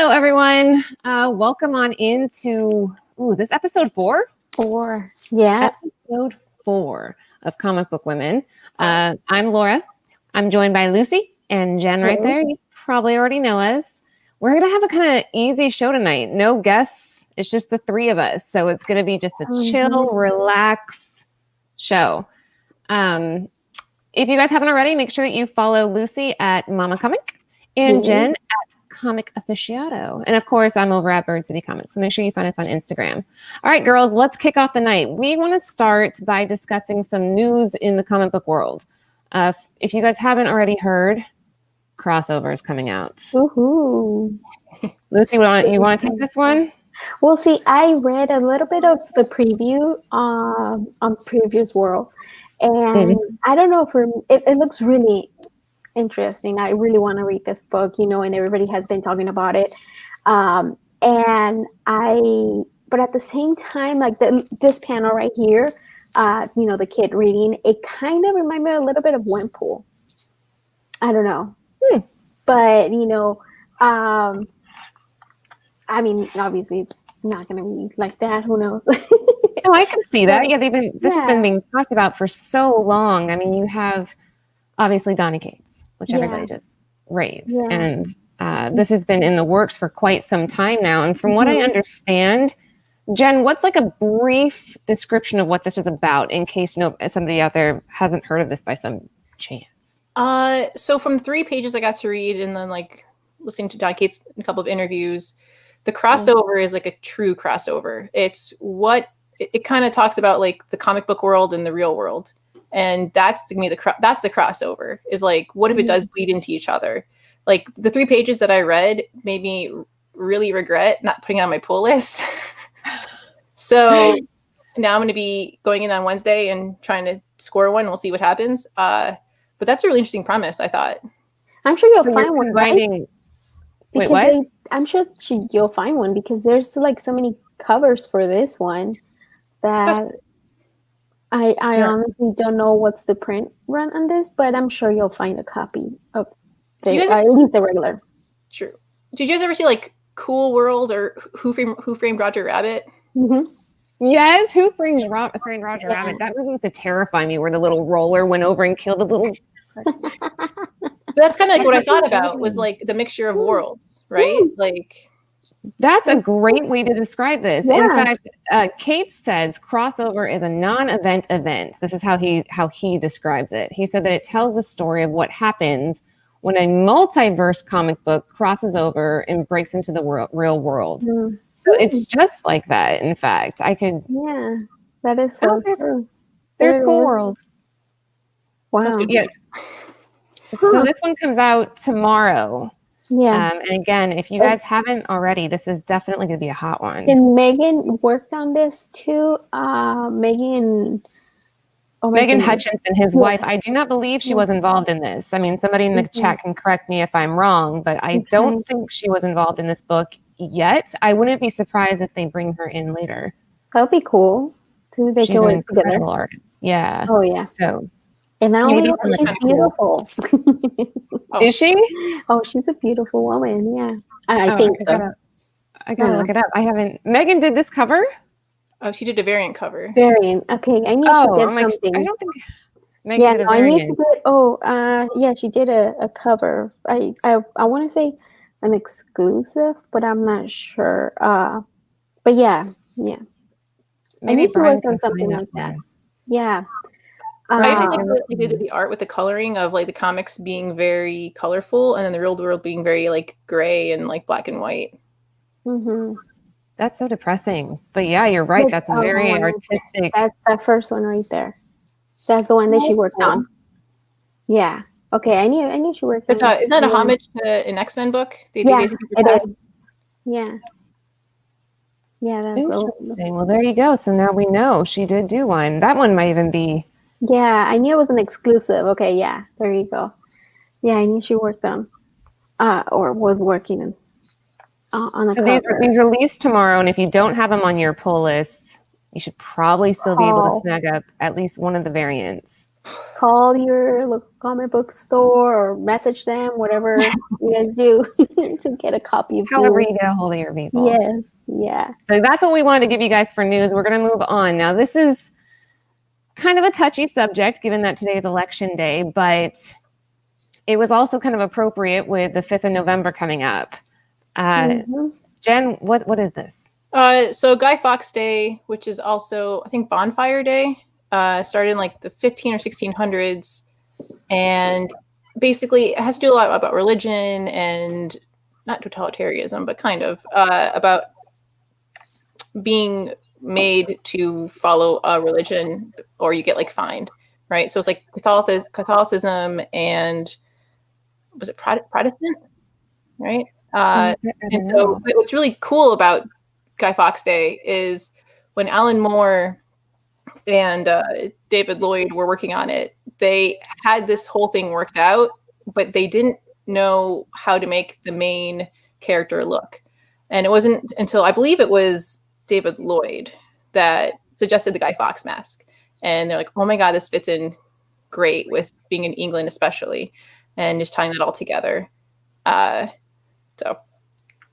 Hello, everyone. Welcome on into, is this episode 4? 4. Yeah. Episode 4 of Comic Book Women. I'm Laura. I'm joined by Lucy and Jen right there. You probably already know us. We're going to have a kind of easy show tonight. No guests. It's just the 3 of us. So it's going to be just a chill, relax show. If you guys haven't already, make sure that you follow Lucy at Mama Comic and Jen at Comic Aficionado. And of course, I'm over at Bird City Comics. So make sure you find us on Instagram. All right, girls, let's kick off the night. We want to start by discussing some news in the comic book world. If you guys haven't already heard, crossover is coming out. Woohoo. Lucy, you want to take this one? Well, see, I read a little bit of the preview on Previous World. And I don't know, it looks really interesting. I really want to read this book, and everybody has been talking about it. But at the same time, like this panel right here, the kid reading, it kind of reminded me a little bit of Wimple. I don't know. But, I mean, obviously it's not going to be like that. Who knows? No, I can see that. Yeah, this has been being talked about for so long. I mean, you have obviously Donny Cates, which everybody just raves. And this has been in the works for quite some time now. And from what I understand, Jen, what's like a brief description of what this is about in case somebody out there hasn't heard of this by some chance? So from 3 pages I got to read and then like listening to Donny Cates in a couple of interviews, the crossover is like a true crossover. It's it kind of talks about like the comic book world and the real world. And that's to me, that's the crossover is like, what if it does bleed into each other? Like the 3 pages that I read made me really regret not putting it on my pull list. So now I'm going to be going in on Wednesday and trying to score one. We'll see what happens. But that's a really interesting premise, I thought. I'm sure you'll find one, right? Wait, what? I'm sure you'll find one because there's like so many covers for this one that I honestly don't know what's the print run on this, but I'm sure you'll find a copy of at least the regular. True. Did you guys ever see like Cool World or Who Framed Roger Rabbit? Yes, Who Framed Roger Rabbit? That movie used to terrify me where the little roller went over and killed the little... That's kind of like what I thought about was like the mixture of worlds, right? Like... That's a great way to describe this. Yeah. In fact, Kate says crossover is a non-event event. This is how he describes it. He said that it tells the story of what happens when a multiverse comic book crosses over and breaks into the real world. So it's just like that. In fact, I could. Yeah, that is so true. There's Cool World. Wow. Yeah. So this one comes out tomorrow. Yeah. And again, if you guys haven't already, this is definitely going to be a hot one. And Megan worked on this too. Megan Hutchinson, his wife. I do not believe she was involved in this. I mean, somebody in the chat can correct me if I'm wrong, but I don't think she was involved in this book yet. I wouldn't be surprised if they bring her in later. That would be cool. So they She's an incredible artist. Yeah. Oh yeah. So. And not only she's beautiful. Is she? Oh, she's a beautiful woman. Yeah, I think so. I gotta look it up. I haven't. Megan did this cover. Oh, she did a variant cover. Variant. Okay, I knew she did something. I don't think Megan did a variant. Yeah, she did a cover. I want to say an exclusive, but I'm not sure. But yeah. Maybe Brian can something like that. Yeah. I think they did the art with the coloring of like the comics being very colorful and then the real world being very like gray and like black and white. That's so depressing. But yeah, you're right. That's very artistic. That's that first one right there. That's the one that she worked on. Yeah. Okay. I knew she worked on it. Is that a homage to an X-Men book? It is. Yeah. Yeah, that's interesting. Well, there you go. So now we know she did do one. That one might even be. Yeah, I knew it was an exclusive. Okay, yeah, there you go. Yeah, I knew she worked on, or was working on a cover. These release tomorrow, and if you don't have them on your pull list, you should probably still be able to snag up at least one of the variants. call your local comic book store or message them, whatever you guys do, to get a copy of However you. you get a hold of your people. Yes, yeah. So that's what we wanted to give you guys for news. We're going to move on. Now, this is kind of a touchy subject given that today is election day, but it was also kind of appropriate with the 5th of November coming up. Jen, what is this? So Guy Fawkes Day, which is also, I think, Bonfire Day, started in like the 15 or 1600s. And basically it has to do a lot about religion and not totalitarianism, but kind of about being made to follow a religion or you get like fined, right? So it's like Catholicism and was it Protestant, right? And so what's really cool about Guy Fawkes Day is when Alan Moore and David Lloyd were working on it, they had this whole thing worked out, but they didn't know how to make the main character look. And it wasn't until I believe it was David Lloyd that suggested the Guy Fawkes mask. And they're like, oh my God, this fits in great with being in England, especially, and just tying that all together. So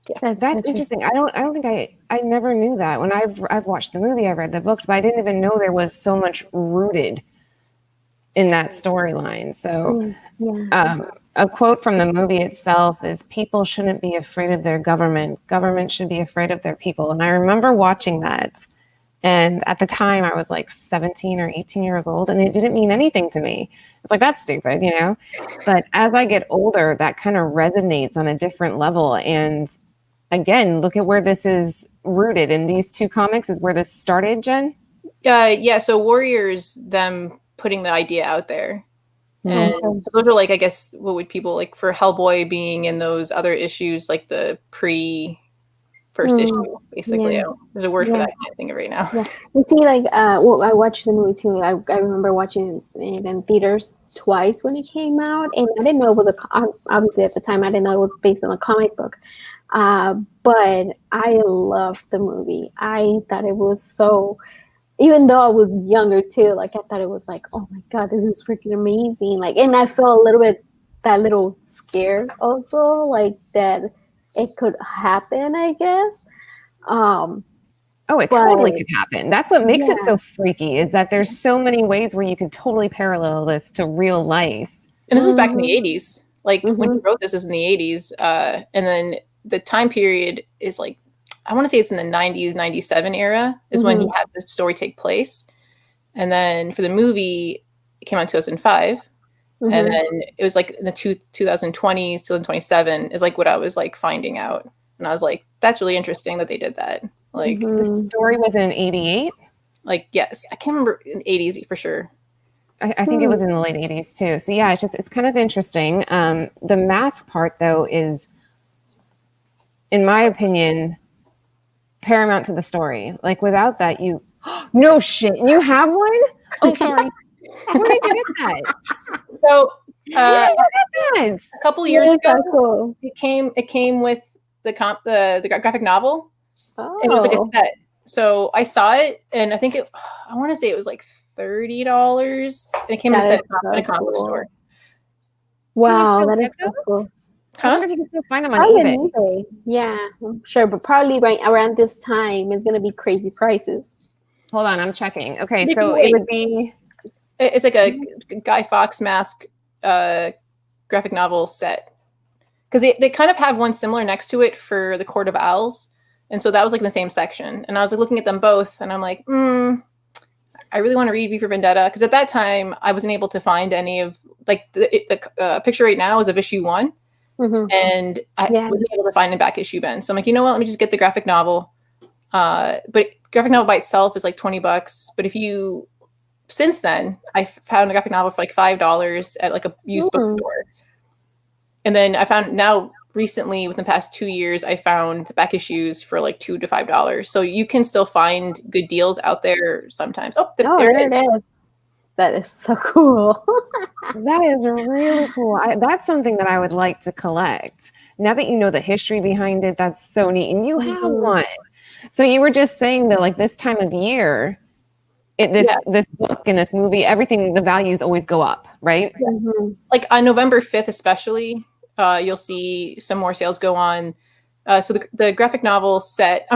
yeah, that's interesting. I don't think I never knew that. When I've watched the movie, I've read the books, but I didn't even know there was so much rooted in that storyline. So a quote from the movie itself is, people shouldn't be afraid of their government. Government should be afraid of their people. And I remember watching that. And at the time I was like 17 or 18 years old, and it didn't mean anything to me. It's like, that's stupid, you know? But as I get older, that kind of resonates on a different level. And again, look at where this is rooted in these two comics is where this started, Jen? Yeah. So Warriors, them putting the idea out there. And so those are like, I guess, what would people like for Hellboy being in those other issues, like the first issue, basically. There's a word for that, I can't think of right now. You see, like, well, I watched the movie too. I remember watching it in theaters twice when it came out, and I didn't know it was obviously at the time I didn't know it was based on a comic book. But I loved the movie. I thought it was so, even though I was younger too, like I thought it was like, oh my God, this is freaking amazing. Like, and I felt a little bit that little scared also, like that it could happen, I guess. It totally could happen. That's what makes it so freaky, is that there's so many ways where you could totally parallel this to real life. And this was back in the 80s. Like when he wrote this was in the 80s. And then the time period is like, I want to say it's in the 90s, 97 era is when he had this story take place. And then for the movie, it came out in 2005. And then it was like in the 2020s, 2027 is like what I was like finding out. And I was like, that's really interesting that they did that. Like the story was in 88? Like, yes. I can't remember in 80s for sure. I think it was in the late 80s too. So yeah, it's kind of interesting. The mask part though is, in my opinion, paramount to the story. Like without that, no shit. You have one? Oh, sorry. Where did you get that? So where did you get that? A couple years ago, it came with the graphic novel, and it was like a set. So I saw it, and I think I want to say it was like $30, and it came in a set in a comic book store. Wow, that is so cool. I wonder if you can still find them on eBay. Yeah, I'm sure, but probably right around this time it's gonna be crazy prices. Hold on, I'm checking. Okay, so it would be. It's like a Guy Fawkes mask graphic novel set, because they kind of have one similar next to it for the Court of Owls, and so that was like in the same section. And I was like looking at them both, and I'm like, I really want to read V for Vendetta, because at that time I wasn't able to find any of like the picture right now is of issue 1. And I wasn't able to find a back issue bin. So I'm like, you know what? Let me just get the graphic novel. But graphic novel by itself is like $20. But since then, I found a graphic novel for like $5 at like a used bookstore. And then I found now recently, within the past 2 years, I found back issues for like $2 to $5. So you can still find good deals out there sometimes. There it is. That is so cool. That is really cool. That's something that I would like to collect. Now that you know the history behind it, that's so neat. And you have one. So you were just saying that like this time of year, this book and this movie, everything, the values always go up, right? Mm-hmm. Like on November 5th, especially, you'll see some more sales go on. So the graphic novel set,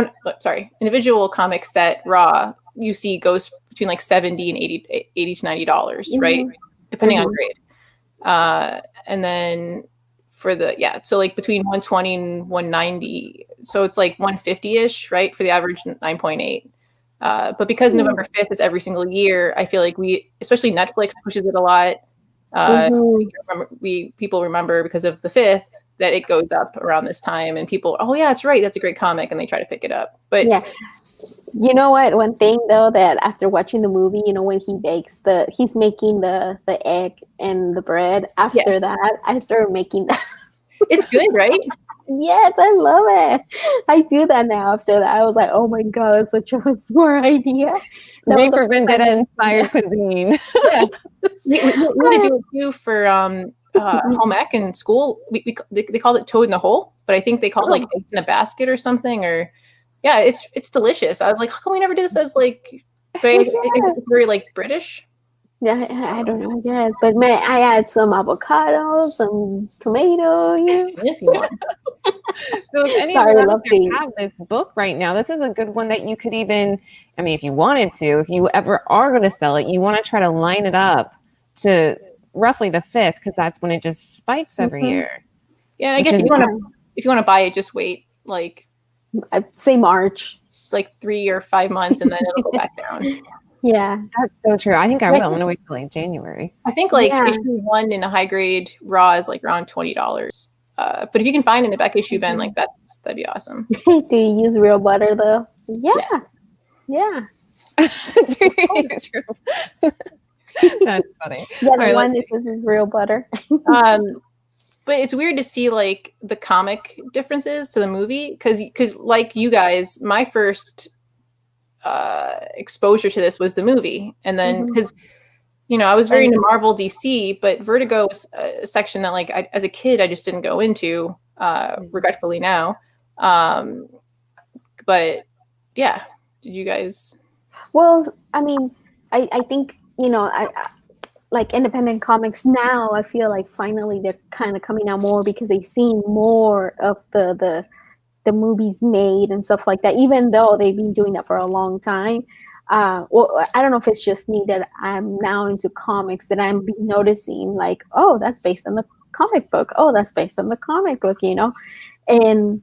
individual comic set raw, you see goes between like $70 and $80 to $90, Mm-hmm. right? Depending on grade. And then for so like between 120 and 190. So it's like 150-ish, right? For the average 9.8. But because November 5th is every single year, I feel like especially Netflix pushes it a lot. People remember because of the 5th that it goes up around this time, and people, oh yeah, that's right, that's a great comic, and they try to pick it up. But yeah, you know what? One thing though, that after watching the movie, you know, when he bakes he's making the egg and the bread. After that, I started making that. It's good, right? Yes, I love it. I do that now. After that, I was like, oh my god, it's such a smart idea. Me for Vendetta inspired cuisine. Yeah, we had to do it too for home ec in school. They called it toad in the hole, but I think they called it like eggs in a basket or something. Or yeah, it's delicious. I was like, how come we never do this as like? But it's very like British. Yeah, I don't know, I guess. But man, I had some avocados, some tomato, Fancy one. So if any of you out there have this book right now, this is a good one that you could even, I mean, if you wanted to, if you ever are going to sell it, you want to try to line it up to roughly the 5th, because that's when it just spikes every year. Yeah, I guess if you want to buy it, just wait like I'd say March, like 3 or 5 months, and then it'll go back down. Yeah, that's so true. I think I will. I'm gonna wait till like January. I think like issue 1 in a high grade raw is like around $20. But if you can find in the back issue bin, like that'd be awesome. Do you use real butter though? Yeah, yeah. Do you use real? That's funny. Yeah, the one that uses real butter. But it's weird to see like the comic differences to the movie, because like you guys, my first exposure to this was the movie, and then because I was very into Marvel, DC, but Vertigo was a section that like as a kid I just didn't go into, regretfully now. But yeah, did you guys? Well, I mean, I think I like independent comics now. I feel like finally they're kind of coming out more because they've seen more of the movies made and stuff like that, even though they've been doing that for a long time. Well, I don't know if it's just me that I'm now into comics, that I'm noticing like, oh, that's based on the comic book. Oh, that's based on the comic book, and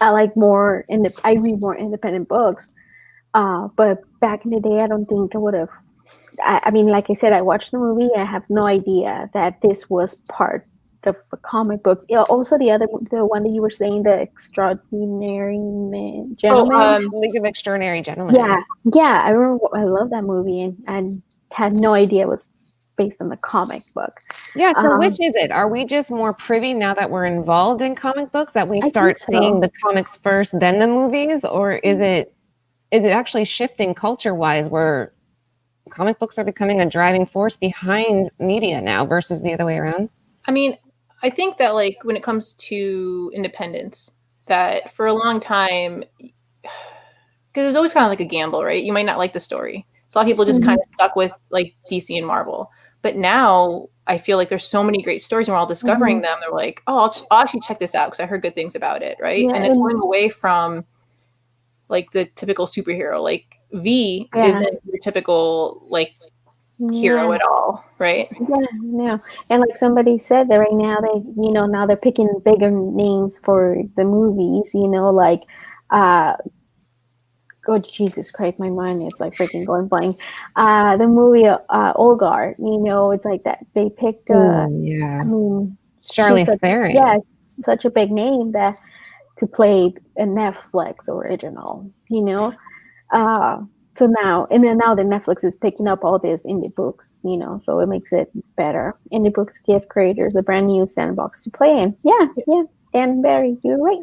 I like more, I read more independent books. But back in the day, I don't think I would have. I mean, like I said, I watched the movie. I have no idea that this was part of a comic book. Also, the one that you were saying, the Extraordinary Gentleman. League of Extraordinary Gentlemen. Yeah. I remember. I love that movie, and had no idea it was based on the comic book. Yeah. So which is it? Are we just more privy now that we're involved in comic books, that we start seeing the comics first, then the movies, or is it actually shifting culture-wise, where comic books are becoming a driving force behind media now versus the other way around? I mean, I think that like when it comes to independence, that for a long time, because it was always kind of like a gamble, right? You might not like the story. So a lot of people just kind of stuck with like DC and Marvel. But now I feel like there's so many great stories, and we're all discovering them. They're like, oh, I'll actually check this out because I heard good things about it, right? Yeah, and it's going away from like the typical superhero. Like V isn't your typical like hero at all, right? Yeah. And like somebody said that right now, they now they're picking bigger names for the movies, like oh Jesus Christ, my mind is like freaking going blank. The movie Old Guard, it's like that they picked I mean, Charlize Theron. Yeah, such a big name that to play a Netflix original, so now the Netflix is picking up all these indie books, so it makes it better. Indie books give creators a brand new sandbox to play in. Yeah, Dan Barry, you're right.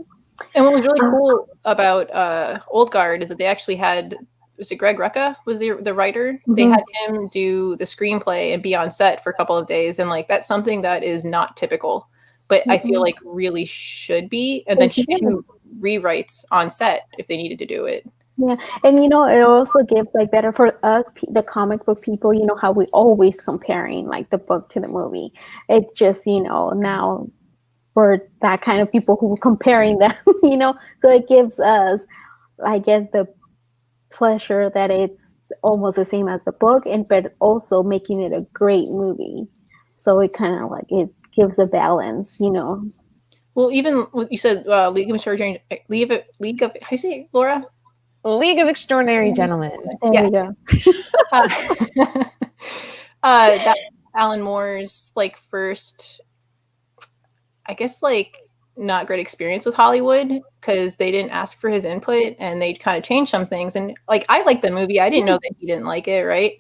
And what was really cool about Old Guard is that they actually had, was it Greg Rucka was the writer? They had him do the screenplay and be on set for a couple of days, and like that's something that is not typical, but I feel like really should be. And then he do rewrites on set if they needed to do it. Yeah, and it also gives like better for us, the comic book people. You know how we always comparing like the book to the movie. It just now for that kind of people who are comparing them, so it gives us, I guess, the pleasure that it's almost the same as the book, and but also making it a great movie. So it kind of like it gives a balance. Well, even what you said, League of Extraordinary, League of, how do you say it, Laura? League of Extraordinary Gentlemen. There Yes. you go. That Alan Moore's like first, I guess, like not great experience with Hollywood because they didn't ask for his input and they kind of changed some things. And like I liked the movie, I didn't know that he didn't like it, right?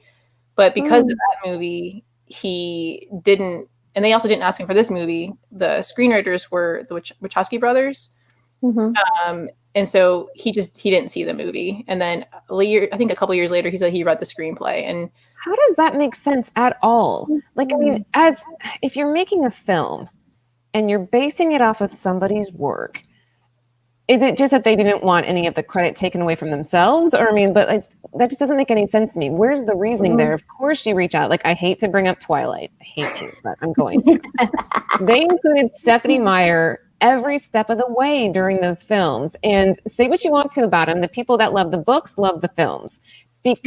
But because of that movie, he didn't, and they also didn't ask him for this movie. The screenwriters were the Wachowski brothers. And so he didn't see the movie. And then I think a couple years later, he said he read the screenplay. And how does that make sense at all? Like, I mean, if you're making a film and you're basing it off of somebody's work, is it just that they didn't want any of the credit taken away from themselves? Or, I mean, but that just doesn't make any sense to me. Where's the reasoning there? Of course you reach out. Like, I hate to bring up Twilight. I hate to, but I'm going to. They included Stephenie Meyer every step of the way during those films. And say what you want to about them. The people that love the books love the films because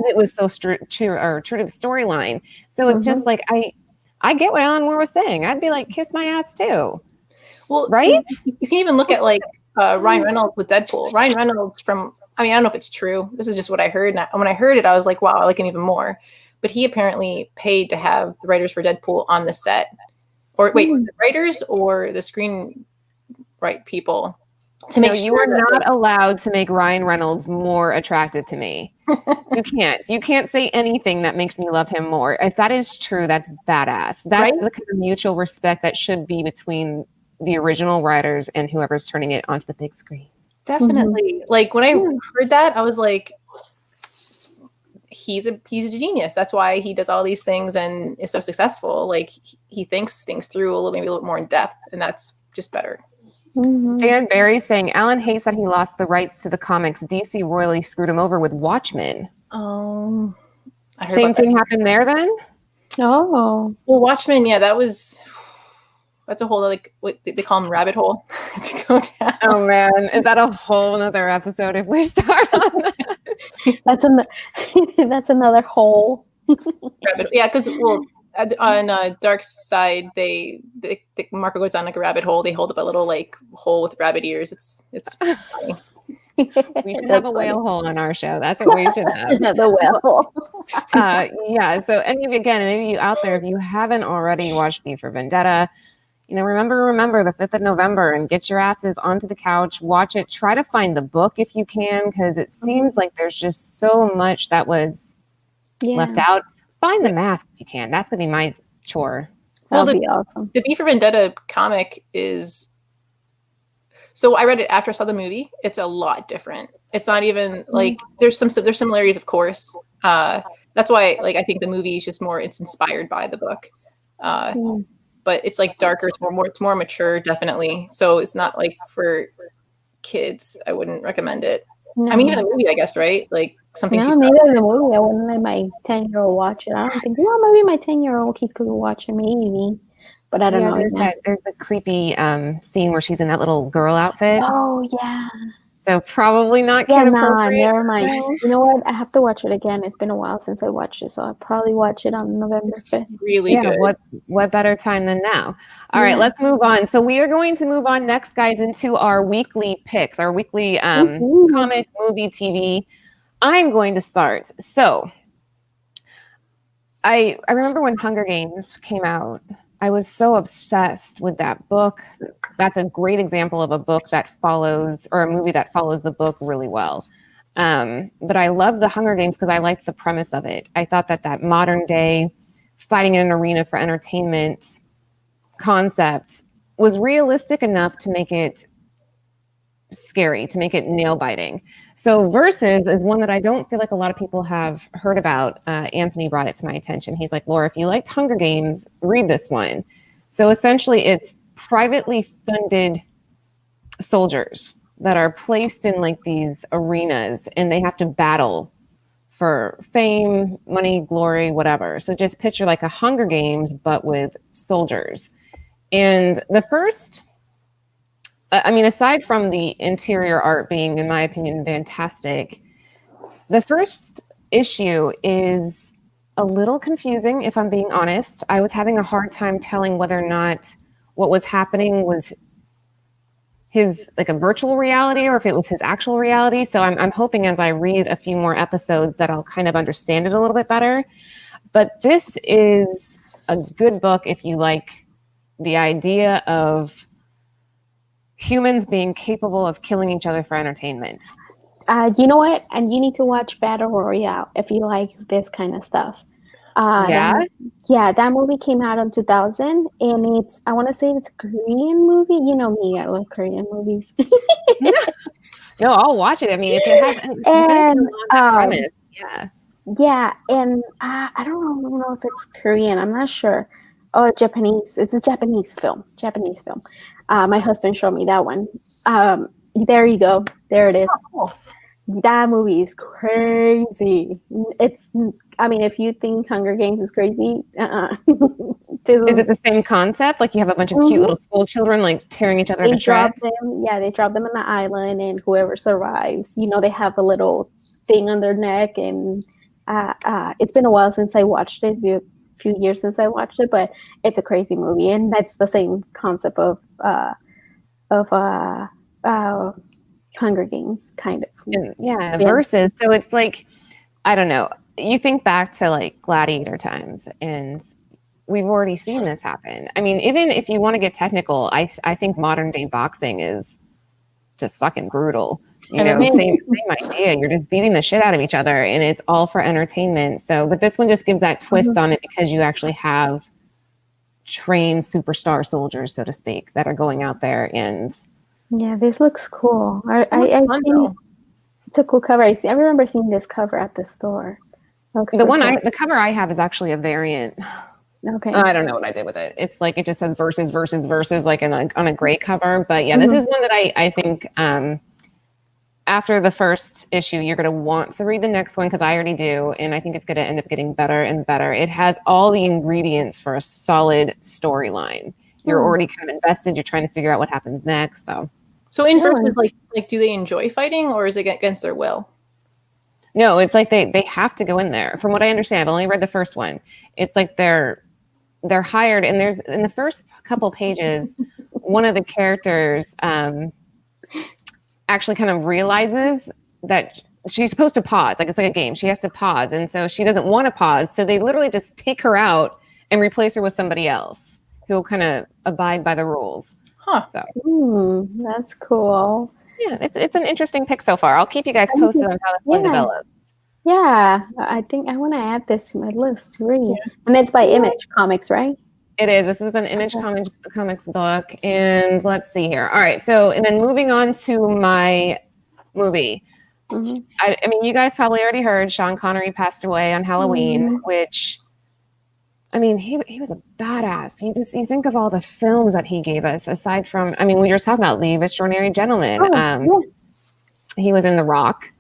it was so true to the storyline. So it's just like, I get what Alan Moore was saying. I'd be like, kiss my ass too. Well, right? You can even look at like Ryan Reynolds with Deadpool. Ryan Reynolds I don't know if it's true. This is just what I heard. And when I heard it, I was like, wow, I like him even more. But he apparently paid to have the writers for Deadpool on the set. Or wait, the writers or the screenwrite people to make sure you are not allowed to make Ryan Reynolds more attractive to me. You can't say anything that makes me love him more. If that is true, that's badass. That's the kind of mutual respect that should be between the original writers and whoever's turning it onto the big screen. Definitely. Like when I heard that, I was like, he's a genius. That's why he does all these things and is so successful. Like he thinks things through maybe a little more in depth, and that's just better. Dan Barry saying Alan hates that he lost the rights to the comics. DC royally screwed him over with Watchmen. Same thing happened there then? Oh. Well, Watchmen, yeah, that's a whole like what they call them, rabbit hole to go down. Oh man, is that a whole another episode if we start on that? That's another hole. Yeah, because on Dark Side, the Marco goes down like a rabbit hole. They hold up a little like hole with rabbit ears. It's funny. We should have a whale hole on our show. That's what we should have. The whale hole. Yeah. So any of you out there, if you haven't already watched V for Vendetta, remember the 5th of November and get your asses onto the couch, watch it, try to find the book if you can, because it seems like there's just so much that was left out. Find the mask if you can. That's going to be my chore. That'll be awesome. The V for Vendetta comic is... So I read it after I saw the movie. It's a lot different. It's not even like... There's similarities, of course. That's why I think the movie is just more... It's inspired by the book. But it's like darker. It's more mature, definitely. So it's not like for kids. I wouldn't recommend it. No. I mean, even the movie, I guess, right? Like something. No, maybe the movie. I wouldn't let my 10-year-old watch it. I don't think. Well, maybe my 10-year-old he could watch it, maybe. But I don't know. There's the creepy scene where she's in that little girl outfit. Oh yeah. So probably not kid appropriate. Never mind. You know what? I have to watch it again. It's been a while since I watched it, so I'll probably watch it on November 5th. Really good. What better time than now? All right, let's move on. So we are going to move on next, guys, into our weekly picks, our weekly comic, movie, TV. I'm going to start. So I remember when Hunger Games came out. I was so obsessed with that book. That's a great example of a book that follows, or a movie that follows the book really well. But I love the Hunger Games because I liked the premise of it. I thought that modern day fighting in an arena for entertainment concept was realistic enough to make it scary, to make it nail biting. So Versus is one that I don't feel like a lot of people have heard about. Anthony brought it to my attention. He's like, Laura, if you liked Hunger Games, read this one. So essentially it's privately funded soldiers that are placed in like these arenas, and they have to battle for fame, money, glory, whatever. So just picture like a Hunger Games, but with soldiers. And the first, I mean, aside from the interior art being, in my opinion, fantastic, the first issue is a little confusing, if I'm being honest. I was having a hard time telling whether or not what was happening was his like a virtual reality or if it was his actual reality. So I'm hoping as I read a few more episodes that I'll kind of understand it a little bit better. But this is a good book if you like the idea of humans being capable of killing each other for entertainment. You know what? And you need to watch Battle Royale if you like this kind of stuff. That movie came out in 2000, and I want to say it's a Korean movie. You know me, I love Korean movies. No, I'll watch it. I mean, if it has that premise, yeah, and I don't know if it's Korean. I'm not sure. Oh, Japanese. It's a Japanese film. My husband showed me that one. There you go. There it is. Oh, cool. That movie is crazy. I mean, if you think Hunger Games is crazy, Is it the same concept? Like you have a bunch of cute little school children like tearing each other to shreds? They drop them on the island, and whoever survives, they have a little thing on their neck. And it's been a while since I watched it. It's a few years since I watched it, but it's a crazy movie, and that's the same concept of Hunger Games, kind of. Versus. So it's like, I don't know. You think back to like gladiator times, and we've already seen this happen. I mean, even if you want to get technical, I think modern day boxing is just fucking brutal. Same idea. You're just beating the shit out of each other, and it's all for entertainment. So, but this one just gives that twist on it because you actually have trained superstar soldiers, so to speak, that are going out there and. Yeah, this looks cool. I think it's a cool cover. I remember seeing this cover at the store. The cover I have is actually a variant. Okay. I don't know what I did with it. It's like it just says versus like on a gray cover. But yeah, this is one that I think after the first issue, you're going to want to read the next one because I already do, and I think it's going to end up getting better and better. It has all the ingredients for a solid storyline. You're already kind of invested. You're trying to figure out what happens next. So in versus, like, do they enjoy fighting, or is it against their will? No, it's like they have to go in there. From what I understand, I've only read the first one. It's like they're hired, and there's in the first couple pages, one of the characters actually kind of realizes that she's supposed to pause. Like it's like a game. She has to pause, and so she doesn't want to pause. So they literally just take her out and replace her with somebody else who will kind of abide by the rules. Huh. So. That's cool. Yeah, it's an interesting pick so far. I'll keep you guys posted on how this one develops. Yeah, I think I want to add this to my list to read. Yeah. And it's by Image Comics, right? It is. This is an Image Comics book. And let's see here. All right. So, and then moving on to my movie. Mm-hmm. I mean, you guys probably already heard Sean Connery passed away on Halloween, which... I mean, he was a badass. You think of all the films that he gave us, aside from, I mean, we were just talking about Leave Extraordinary Gentlemen. He was in The Rock.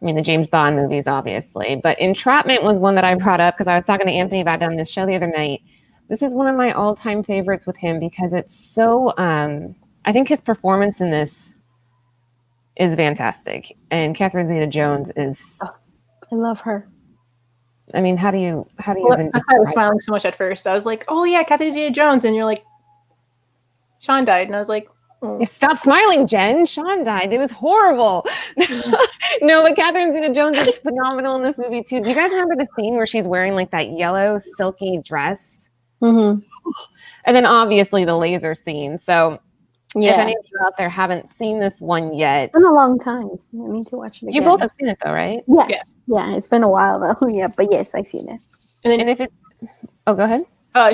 I mean, the James Bond movies, obviously. But Entrapment was one that I brought up because I was talking to Anthony about it on this show the other night. This is one of my all-time favorites with him because it's so, I think his performance in this is fantastic. And Catherine Zeta-Jones is... I love her. I mean, how do you even I was smiling so much at first. I was like, oh yeah, Catherine Zeta-Jones. And you're like, Sean died. And I was like, stop smiling, Jen. Sean died. It was horrible. No, but Catherine Zeta-Jones is phenomenal in this movie too. Do you guys remember the scene where she's wearing like that yellow silky dress? Mm-hmm. And then obviously the laser scene. So if any of you out there haven't seen this one yet. It's been a long time. I need to watch it again. You both have seen it though, right? Yeah, it's been a while though. Yeah, but yes, I've seen it. And if it's... Oh, go ahead.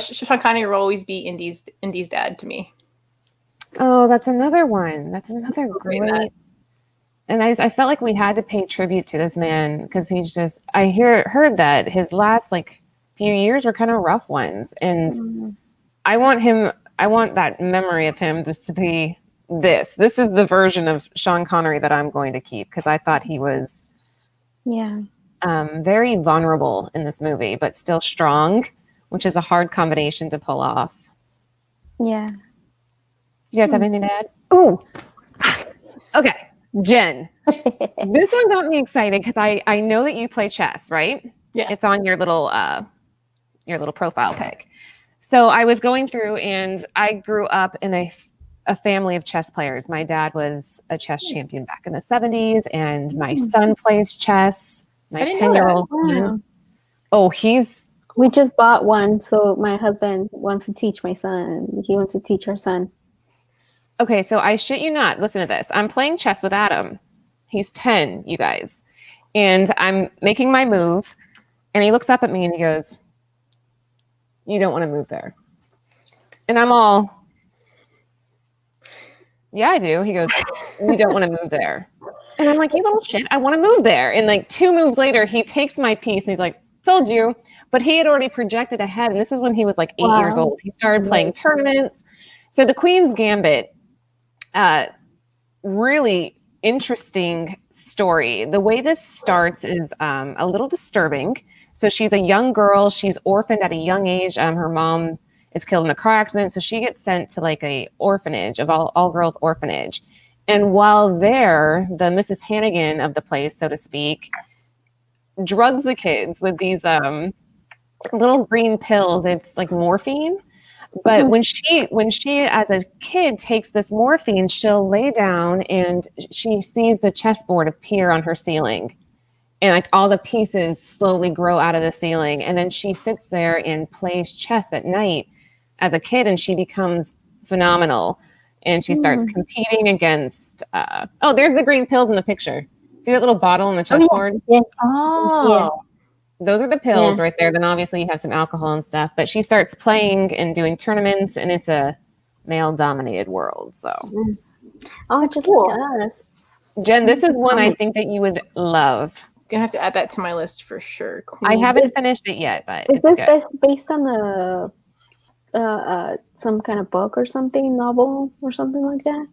Sean Connery will always be Indy's dad to me. Oh, that's another one. That's another great... And I felt like we had to pay tribute to this man because he's just... I heard that his last like few years were kind of rough ones. And I want that memory of him just to be this is the version of Sean Connery that I'm going to keep, because I thought he was very vulnerable in this movie, but still strong, which is a hard combination to pull off. Yeah. You guys have anything to add? Ooh. Okay, Jen. This one got me excited because I know that you play chess, right? Yeah. It's on your little profile pic. So I was going through, and I grew up in a family of chess players. My dad was a chess champion back in the 70s, and my son plays chess. My 10-year-old son. Oh, we just bought one, so my husband wants to teach my son. He wants to teach our son. Okay, so I shit you not. Listen to this. I'm playing chess with Adam. He's 10, you guys. And I'm making my move, and he looks up at me and he goes, "You don't want to move there." And I'm all, "Yeah, I do." He goes, "You don't want to move there." And I'm like, "You little shit, I want to move there." And like 2 moves later, he takes my piece and he's like, "Told you." But he had already projected ahead. And this is when he was like 8 years old. He started playing tournaments. So the Queen's Gambit, really interesting story. The way this starts is a little disturbing. So she's a young girl. She's orphaned at a young age. Her mom is killed in a car accident. So she gets sent to like a orphanage, of all girls orphanage. And while there, the Mrs. Hannigan of the place, so to speak, drugs the kids with these little green pills. It's like morphine. But when she as a kid takes this morphine, she'll lay down and she sees the chessboard appear on her ceiling. And like all the pieces slowly grow out of the ceiling. And then she sits there and plays chess at night as a kid, and she becomes phenomenal. And she starts competing against there's the green pills in the picture. See that little bottle on the chessboard? Yeah. Oh. Those are the pills right there. Then obviously you have some alcohol and stuff. But she starts playing and doing tournaments, and it's a male-dominated world. So, just like us. Jen, this is one I think that you would love. Gonna have to add that to my list for sure. I haven't finished it yet, but is this based on the some kind of book or something, novel or something like that?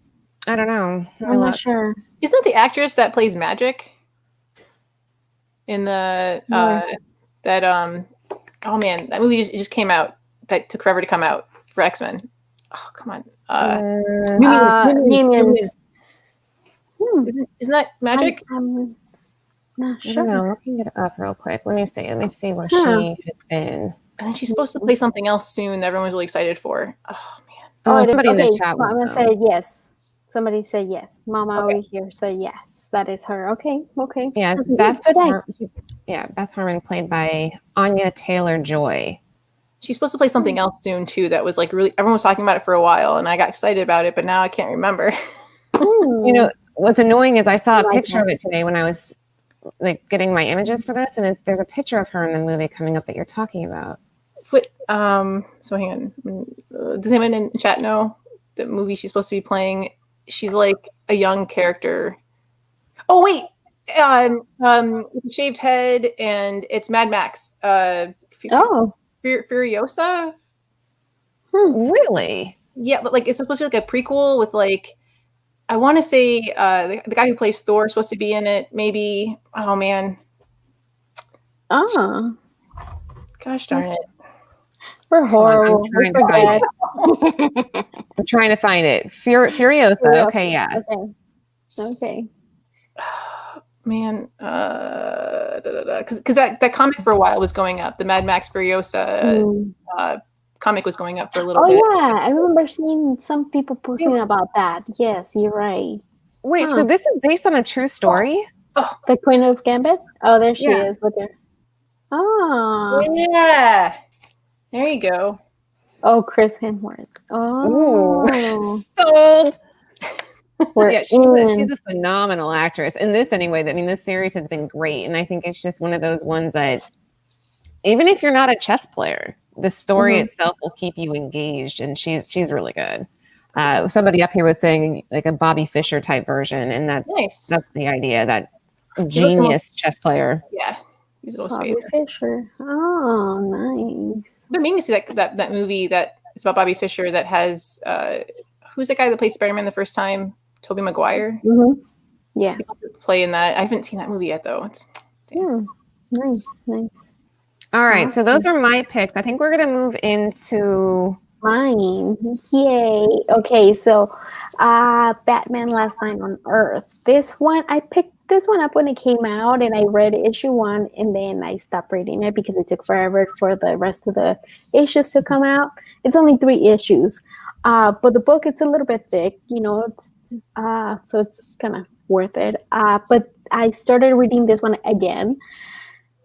I don't know. I'm not sure. Isn't that the actress that plays Magic in the that movie just came out, that took forever to come out for X-Men? Oh, come on. Minions. Isn't that Magic? I'm not I sure. don't know. I'm looking it up real quick. Let me see where she had been. And then she's supposed to play something else soon that everyone's really excited for. Oh man. Oh, somebody in the chat. I'm gonna say yes. Somebody said yes. Mama over here said yes. That is her. Okay. Yeah, it's Beth Harmon, played by Anya Taylor-Joy. She's supposed to play something else soon too. That was like really, everyone was talking about it for a while, and I got excited about it, but now I can't remember. You know what's annoying is I saw a picture of it today when I was like getting my images for this, and there's a picture of her in the movie coming up that you're talking about. But so hang on. Does anyone in chat know the movie she's supposed to be playing? She's like a young character. Oh wait, shaved head, and it's Mad Max. Furiosa. Really? Yeah, but like it's supposed to be like a prequel with like, I want to say the guy who plays Thor is supposed to be in it. Maybe. Oh man. Oh. Gosh darn it. We're horrible. I'm trying to find it. Furiosa. Okay, yeah. Okay. Man, because that comic for a while was going up. The Mad Max Furiosa comic was going up for a little bit. Oh yeah, I remember seeing some people posting about that. Yes, you're right. Wait, so this is based on a true story? Oh. The Queen of Gambit? Oh, there she is. Look there. Oh. Yeah. There you go. Oh, Chris Hemsworth. Oh. Ooh. Sold. Yeah, she's a phenomenal actress. And this anyway, I mean, this series has been great. And I think it's just one of those ones that even if you're not a chess player, the story itself will keep you engaged. And she's really good. Somebody up here was saying like a Bobby Fischer type version. And that's nice. That's the idea, that genius chess player. Yeah. He's Bobby Fischer. Oh, nice. But maybe see that movie that it's about Bobby Fischer that has who's the guy that played Spider-Man the first time? Tobey Maguire. Mm-hmm. Yeah. Play in that. I haven't seen that movie yet though. Nice. All right, so those are my picks. I think we're gonna move into mine. Yay. Okay, so Batman Last Night on Earth. This one, I picked this one up when it came out, and I read issue 1, and then I stopped reading it because it took forever for the rest of the issues to come out. It's only 3 issues, but the book, it's a little bit thick, so it's kind of worth it. But I started reading this one again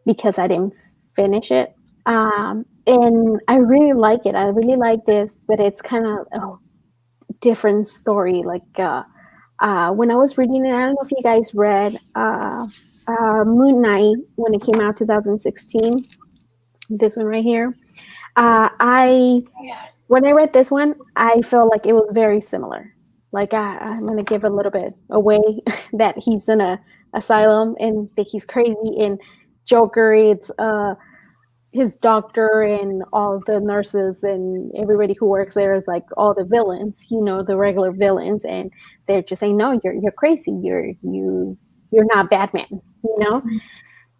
because I didn't finish it. And I really like it. I really like this, but it's kind of a different story. Like when I was reading it, I don't know if you guys read Moon Knight when it came out 2016. This one right here. When I read this one, I felt like it was very similar. Like I'm gonna give a little bit away that he's in a asylum and that he's crazy, and Joker, it's his doctor and all the nurses and everybody who works there is like all the villains, the regular villains, and they're just saying, no, you're crazy, you're not Batman,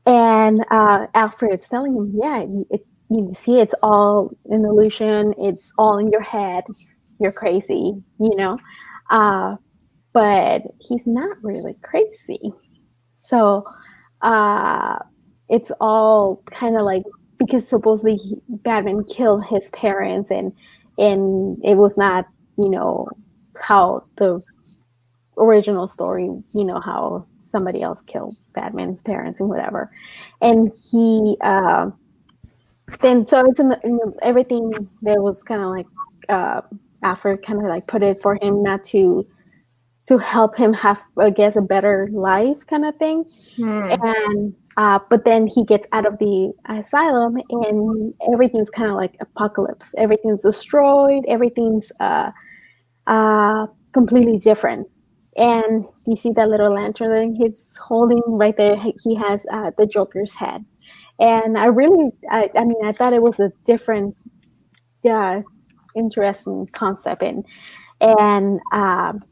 And Alfred's telling him, yeah, you see, it's all an illusion, it's all in your head, you're crazy, but he's not really crazy. So it's all kind of like, because supposedly Batman killed his parents, and it was not, how the original story, how somebody else killed Batman's parents and whatever. And he then, so it's in everything there was kind of like Alfred kind of like put it for him not to help him have, I guess, a better life kind of thing. And but then he gets out of the asylum and everything's kind of like apocalypse. Everything's destroyed. Everything's completely different. And you see that little lantern that he's holding right there. He has the Joker's head. And I thought it was a different, interesting concept. And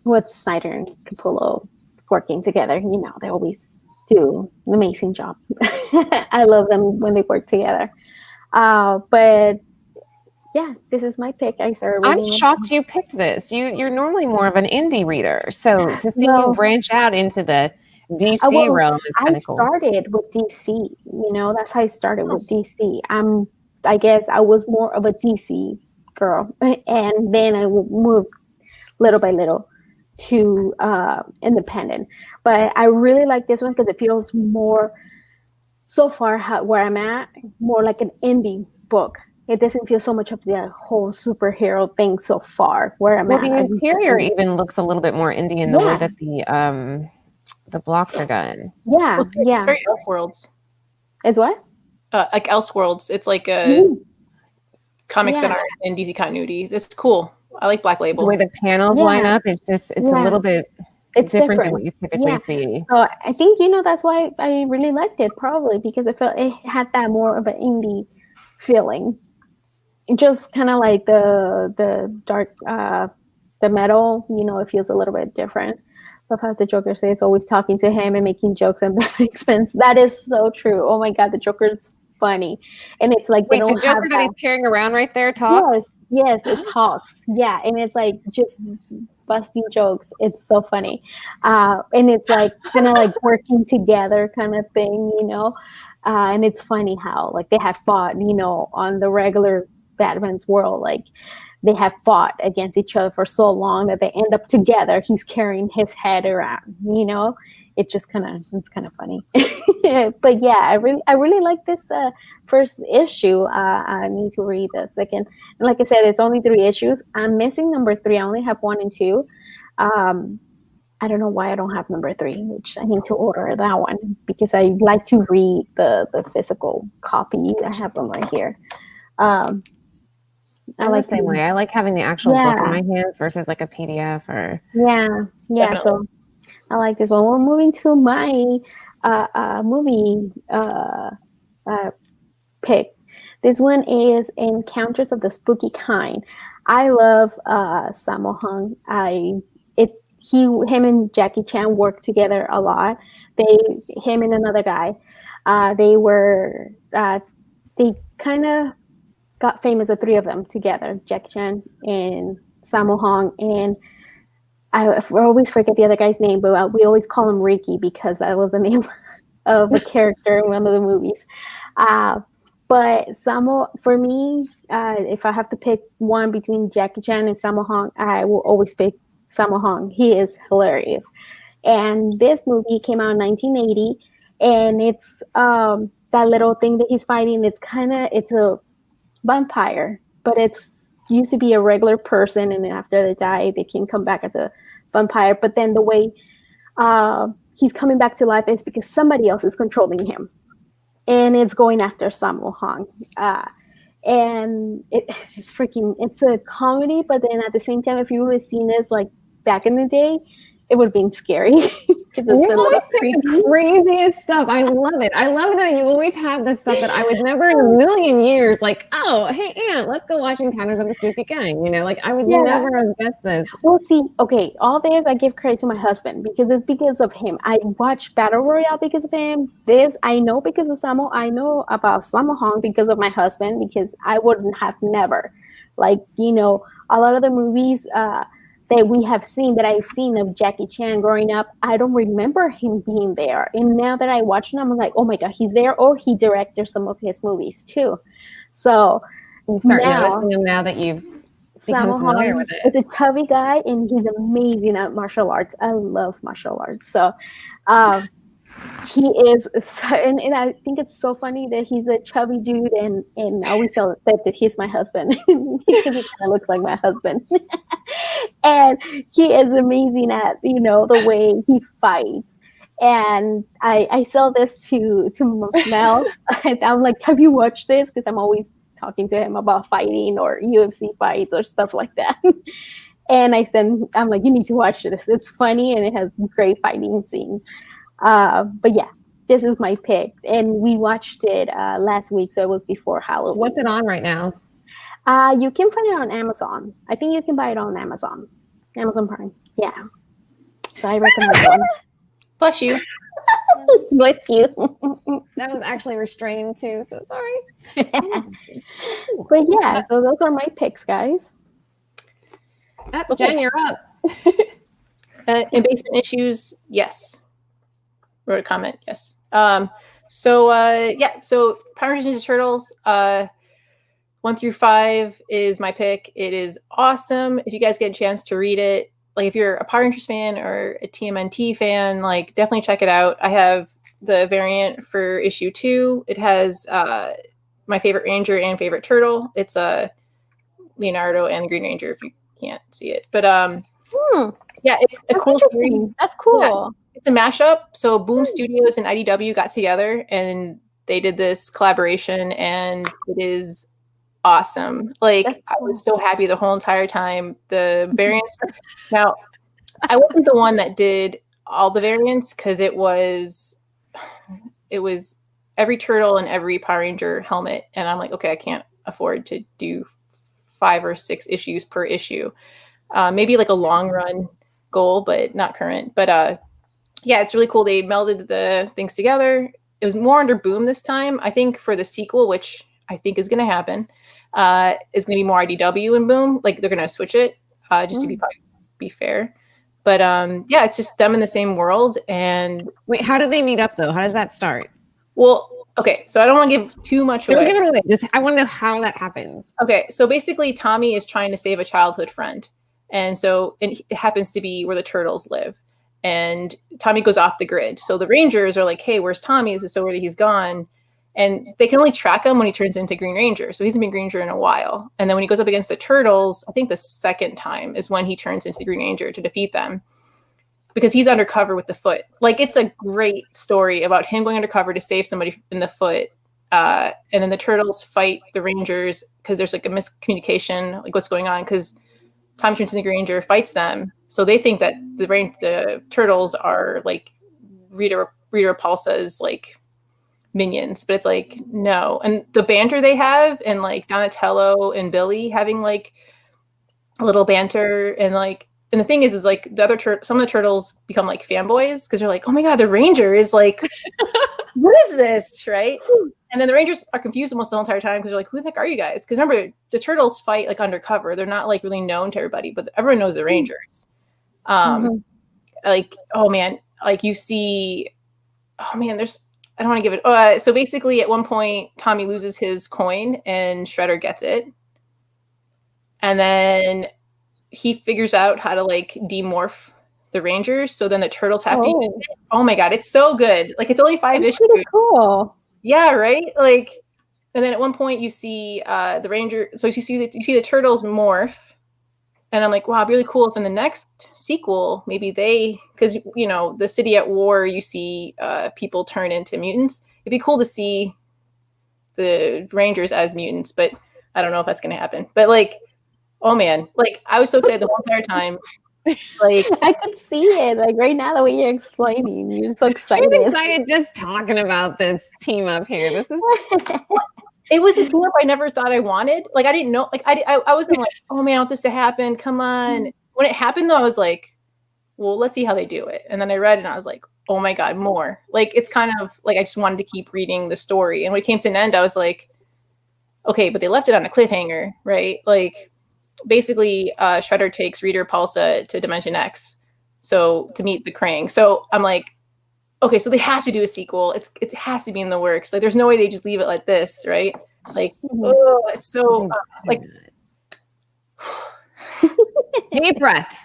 what Snyder and Capullo working together, they always do an amazing job. I love them when they work together. But yeah, this is my pick. I started reading. I'm shocked you picked this. You're normally more of an indie reader, so to see you branch out into the DC realm is kind of cool. I started with DC. That's how I started with DC. I guess I was more of a DC girl, and then I moved little by little to independent. But I really like this one because it feels more, so far where I'm at, more like an indie book. It doesn't feel so much of the whole superhero thing so far where I'm at. The interior even looks a little bit more indie in the way that the blocks are done. Yeah, it's very Elseworlds. It's what? Like Elseworlds. It's like a comics that are in DC continuity. It's cool. I like Black Label. The way the panels line up, it's a little bit different than what you typically see. So I think, that's why I really liked it, probably because I felt it had that more of an indie feeling. Just kind of like the dark, the metal, it feels a little bit different. Love how the Joker says always talking to him and making jokes at the expense. That is so true. Oh my God, the Joker's funny. And it's like, wait, the Joker that he's carrying around right there talks? Yes, it talks. Yeah, and it's like just busting jokes. It's so funny. And it's like kind of like working together kind of thing, and it's funny how like they have fought, on the regular Batman's world, like they have fought against each other for so long that they end up together. He's carrying his head around, It's kind of funny. But yeah, I really like this first issue. I need to read the second. And like I said, it's only 3 issues. I'm missing number 3. I only have 1 and 2. I don't know why I don't have number 3, which I need to order that one because I like to read the physical copy. I have them right here. I like the same way. I like having the actual book in my hands versus like a PDF or Definitely. So I like this one. We're moving to my movie pick. This one is Encounters of the Spooky Kind. I love Sammo Hung. Him and Jackie Chan worked together a lot. Him and another guy, they kind of got famous, the three of them together, Jackie Chan and Sammo Hung, and I always forget the other guy's name, but we always call him Ricky because that was the name of a character in one of the movies. But for me, if I have to pick one between Jackie Chan and Sammo Hung, I will always pick Sammo Hung. He is hilarious. And this movie came out in 1980, and it's that little thing that he's fighting. It's a vampire, but it's used to be a regular person, and then after they die, they can come back as a vampire. But then the way he's coming back to life is because somebody else is controlling him, and it's going after Sammo Hung. And it's a comedy, but then at the same time, if you would have seen this like back in the day, it would have been scary. You always pick the craziest stuff. I love it. I love that you always have this stuff that I would never in a million years, like, oh, hey, Aunt, let's go watch Encounters of the Spooky Gang. You know, like I would never have guessed this. Well, see, okay, all this I give credit to my husband because it's because of him. I watched Battle Royale because of him. This I know because of Sammo. I know about Sammo Hung because of my husband, because I wouldn't have never, like, you know, a lot of the movies that we have seen, that I've seen of Jackie Chan growing up, I don't remember him being there. And now that I watch him, I'm like, oh my God, he's there. Or he directed some of his movies too. So you start noticing him now that you've become familiar with it. It's a chubby guy, and he's amazing at martial arts. I love martial arts. So he is, and I think it's so funny that he's a chubby dude, and I always tell that he's my husband because he kind of looks like my husband. And he is amazing at, you know, the way he fights. And I sell this to Mel. I'm like, have you watched this? Because I'm always talking to him about fighting or UFC fights or stuff like that. And I'm like, you need to watch this. It's funny and it has great fighting scenes. But yeah, this is my pick, and we watched it last week, so it was before Halloween. What's it on right now? You can find it on Amazon. I think you can buy it on Amazon Prime. Yeah, so I recommend it. Bless you. Bless you. That was actually restrained too, so sorry. But yeah, so those are my picks, guys. Jen, you're up. In Basement Issues, yes. Wrote a comment, yes. So Power Rangers Ninja Turtles 1 through 5 is my pick. It is awesome. If you guys get a chance to read it, like if you're a Power Rangers fan or a TMNT fan, like definitely check it out. I have the variant for issue 2. It has my favorite Ranger and favorite Turtle. It's Leonardo and the Green Ranger, if you can't see it. But yeah, it's a cool series. That's cool. Yeah. It's a mashup. So Boom Studios and IDW got together and they did this collaboration, and it is awesome. Like, I was so happy the whole entire time. The variants. Now, I wasn't the one that did all the variants because it was every turtle and every Power Ranger helmet, and I'm like, okay, I can't afford to do 5 or 6 issues per issue. Maybe like a long run goal, but not current. But yeah, it's really cool. They melded the things together. It was more under Boom this time. I think for the sequel, which I think is going to happen, is going to be more IDW and Boom. Like they're going to switch it just to be fair. But yeah, it's just them in the same world. And wait, how do they meet up though? How does that start? Well, okay, so I don't want to give too much away. Don't give it away. I want to know how that happens. Okay, so basically Tommy is trying to save a childhood friend. And so it happens to be where the turtles live. And Tommy goes off the grid. So the Rangers are like, hey, where's Tommy? This is so weird, he's gone. And they can only track him when he turns into Green Ranger. So he hasn't been Green Ranger in a while. And then when he goes up against the Turtles, I think the second time is when he turns into the Green Ranger to defeat them. Because he's undercover with the Foot. Like, it's a great story about him going undercover to save somebody in the Foot. And then the Turtles fight the Rangers because there's like a miscommunication, like what's going on. Because Tommy turns into the Green Ranger, fights them. So they think that the Turtles are like Rita Repulsa's like minions, but it's like, no. And the banter they have, and like Donatello and Billy having like a little banter, and the thing is like the other some of the turtles become like fanboys because they're like, oh my god, the ranger is like, what is this, right? And then the rangers are confused almost the whole entire time because they're like, who the heck are you guys? Because remember, the turtles fight like undercover. They're not like really known to everybody, but everyone knows the rangers. Like, oh man, like you see, oh man, I don't want to give it. So basically, at one point, Tommy loses his coin and Shredder gets it, and then he figures out how to like demorph the rangers. So then the turtles have to use it. Oh my god, it's so good! Like it's only 5 issues. Pretty cool. Yeah, right. Like, and then at one point you see the ranger. So you see the turtles morph, and I'm like, wow, it'd be really cool if in the next sequel maybe because the city at war, you see people turn into mutants. It'd be cool to see the rangers as mutants, but I don't know if that's gonna happen. But like, oh man, like I was so excited the whole entire time. Like I could see it like right now the way you're explaining. You're so excited. She's excited just talking about this team up here. This is it was a team up I never thought I wanted. Like I didn't know. Like I wasn't like, oh man, I want this to happen. Come on. When it happened though, I was like, well, let's see how they do it. And then I read it and I was like, oh my god, more. Like it's kind of like I just wanted to keep reading the story. And when it came to an end, I was like, okay, but they left it on a cliffhanger, right? Like basically Shredder takes Rita Repulsa to Dimension X to meet the Krang. So I'm like, okay, so they have to do a sequel. It has to be in the works. Like there's no way they just leave it like this, right? Like it's so like deep breath.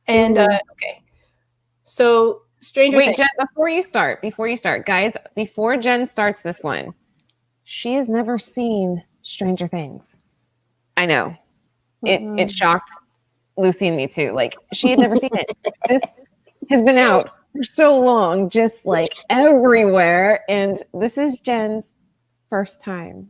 And okay, so Stranger Things. Jen, before you start, guys, before Jen starts this one, she has never seen Stranger Things. I know. It shocked Lucy and me too. Like she had never seen it. This has been out for so long, just like everywhere. And this is Jen's first time.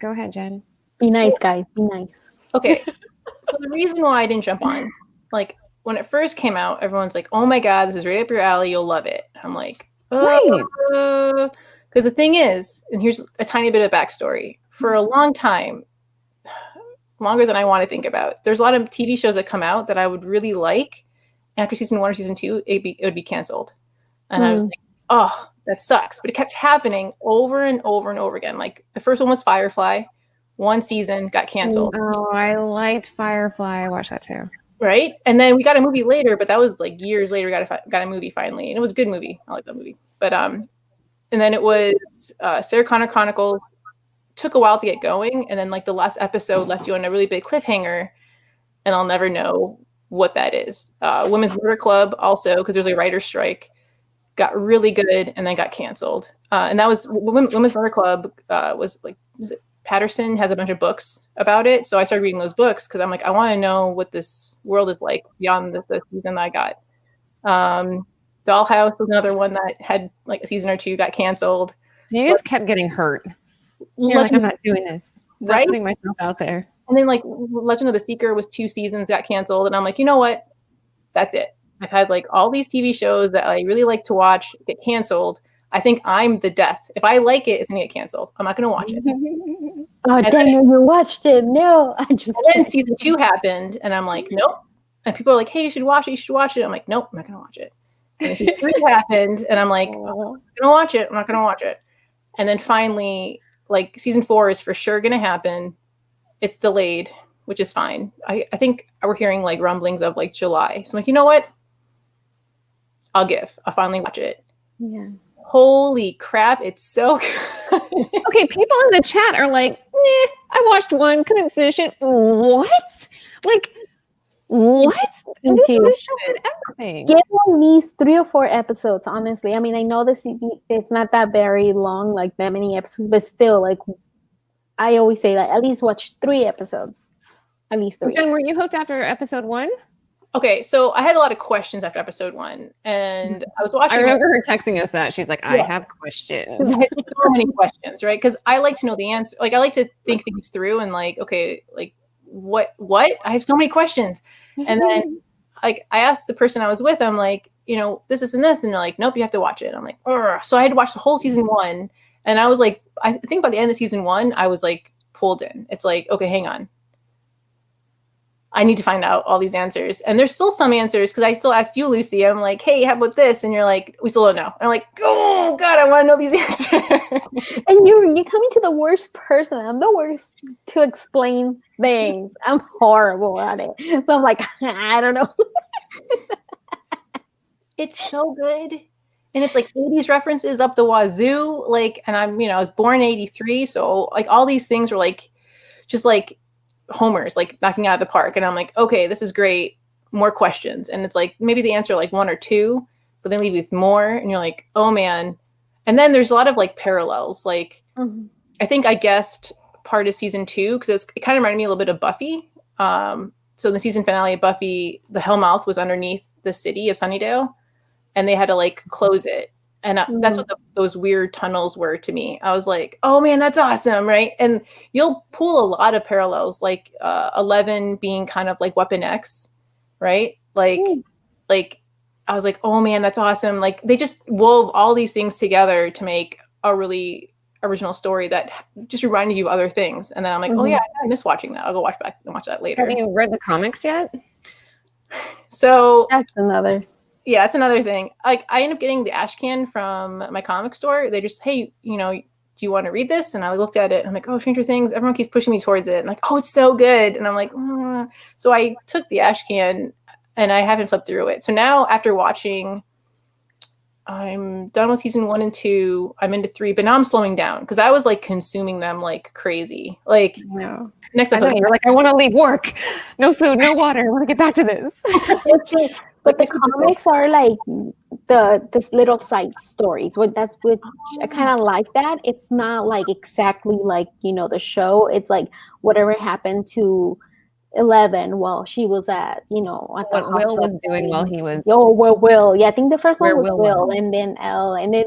Go ahead, Jen. Be nice, guys. Be nice. Okay. So the reason why I didn't jump on, like when it first came out, everyone's like, oh my god, this is right up your alley. You'll love it. I'm like, because the thing is, and here's a tiny bit of backstory. For a long time, longer than I want to think about, there's a lot of TV shows that come out that I would really like. And after season 1 or season 2, it would be canceled. And I was like, oh, that sucks. But it kept happening over and over and over again. Like the first one was Firefly. 1 season got canceled. Oh, I liked Firefly. I watched that too. Right? And then we got a movie later, but that was like years later. Got a movie finally. And it was a good movie. I like that movie. But and then it was Sarah Connor Chronicles. Took a while to get going, and then like the last episode left you on a really big cliffhanger, and I'll never know what that is. Women's Murder Club also, because there's a writer's strike, got really good and then got canceled. And that was Women's Murder Club was it Patterson has a bunch of books about it, so I started reading those books because I'm like, I want to know what this world is like beyond the season that I got. Dollhouse was another one that had like a season or 2 got canceled. You just kept getting hurt. You're like, I'm not doing this. I'm right? putting myself out there. And then like Legend of the Seeker was 2 seasons, got canceled. And I'm like, you know what? That's it. I've had like all these TV shows that I really like to watch get canceled. I think I'm the death. If I like it, it's going to get canceled. I'm not going to watch it. Oh, Daniel, you watched it. No, I just. And then season 2 happened. And I'm like, nope. And people are like, hey, you should watch it. You should watch it. I'm like, nope, I'm not going to watch it. And then season 3 happened. And I'm like, oh, I'm going to watch it. I'm not going to watch it. And then finally, like season 4 is for sure going to happen. It's delayed, which is fine. I think we're hearing like rumblings of like July. So I'm like, you know what? I'll finally watch it. Yeah. Holy crap. It's so good. Okay. People in the chat are like, I watched 1, couldn't finish it. What? Like, what? This show did everything. Give at least 3 or 4 episodes, honestly. I mean, I know the CD, it's not that very long, like that many episodes, but still, like, I always say, like, at least watch 3 episodes. At least 3. Jen, were you hooked after episode 1? Okay, so I had a lot of questions after episode 1, and I was watching. I remember her texting us that. She's like, I have questions. I had so many questions, right? Because I like to know the answer. Like, I like to think things through and like, okay, like, what? I have so many questions. And then like I asked the person I was with, I'm like, you know, this and this, and they're like, nope, you have to watch it. I'm like, ugh. So I had to watch the whole season 1, and I was like, I think by the end of season 1, I was like pulled in. It's like, okay, hang on. I need to find out all these answers. And there's still some answers because I still asked you, Lucy. I'm like, hey, how about this? And you're like, we still don't know. And I'm like, oh God, I want to know these answers. And you're coming to the worst person. I'm the worst to explain things. I'm horrible at it. So I'm like, I don't know. It's so good. And it's like 80s references up the wazoo. Like, and I'm, I was born in 83. So like all these things were like, just like homers, like knocking out of the park. And I'm like, okay, this is great. More questions. And it's like, maybe the answer like one or two, but then leave you with more. And you're like, oh man. And then there's a lot of like parallels. Like, I think I guessed part of season 2 because it kind of reminded me a little bit of Buffy. So in the season finale of Buffy, the Hellmouth was underneath the city of Sunnydale. And they had to like close it. And that's what those weird tunnels were to me. I was like, oh man, that's awesome. Right. And you'll pull a lot of parallels, like 11 being kind of like Weapon X. Right. Like I was like, oh man, that's awesome. Like they just wove all these things together to make a really original story that just reminded you of other things. And then I'm like, oh yeah, I miss watching that. I'll go watch back and watch that later. Have you read the comics yet? So that's another. Yeah, that's another thing. Like I ended up getting the ash can from my comic store. They just, hey, do you want to read this? And I looked at it and I'm like, oh, Stranger Things. Everyone keeps pushing me towards it. And like, oh, it's so good. And I'm like, So I took the ash can and I haven't flipped through it. So now after watching, I'm done with season 1 and 2. I'm into 3, but now I'm slowing down because I was like consuming them like crazy. Like next episode, you're like, I want to leave work. No food, no water. I want to get back to this. But the comics are like this little side stories. That's what I kind of like that. It's not like exactly like the show. It's like whatever happened to 11 while she was at at what Will was doing while he was. Oh well, Will. Yeah, I think the first one was Will, and then Elle, and then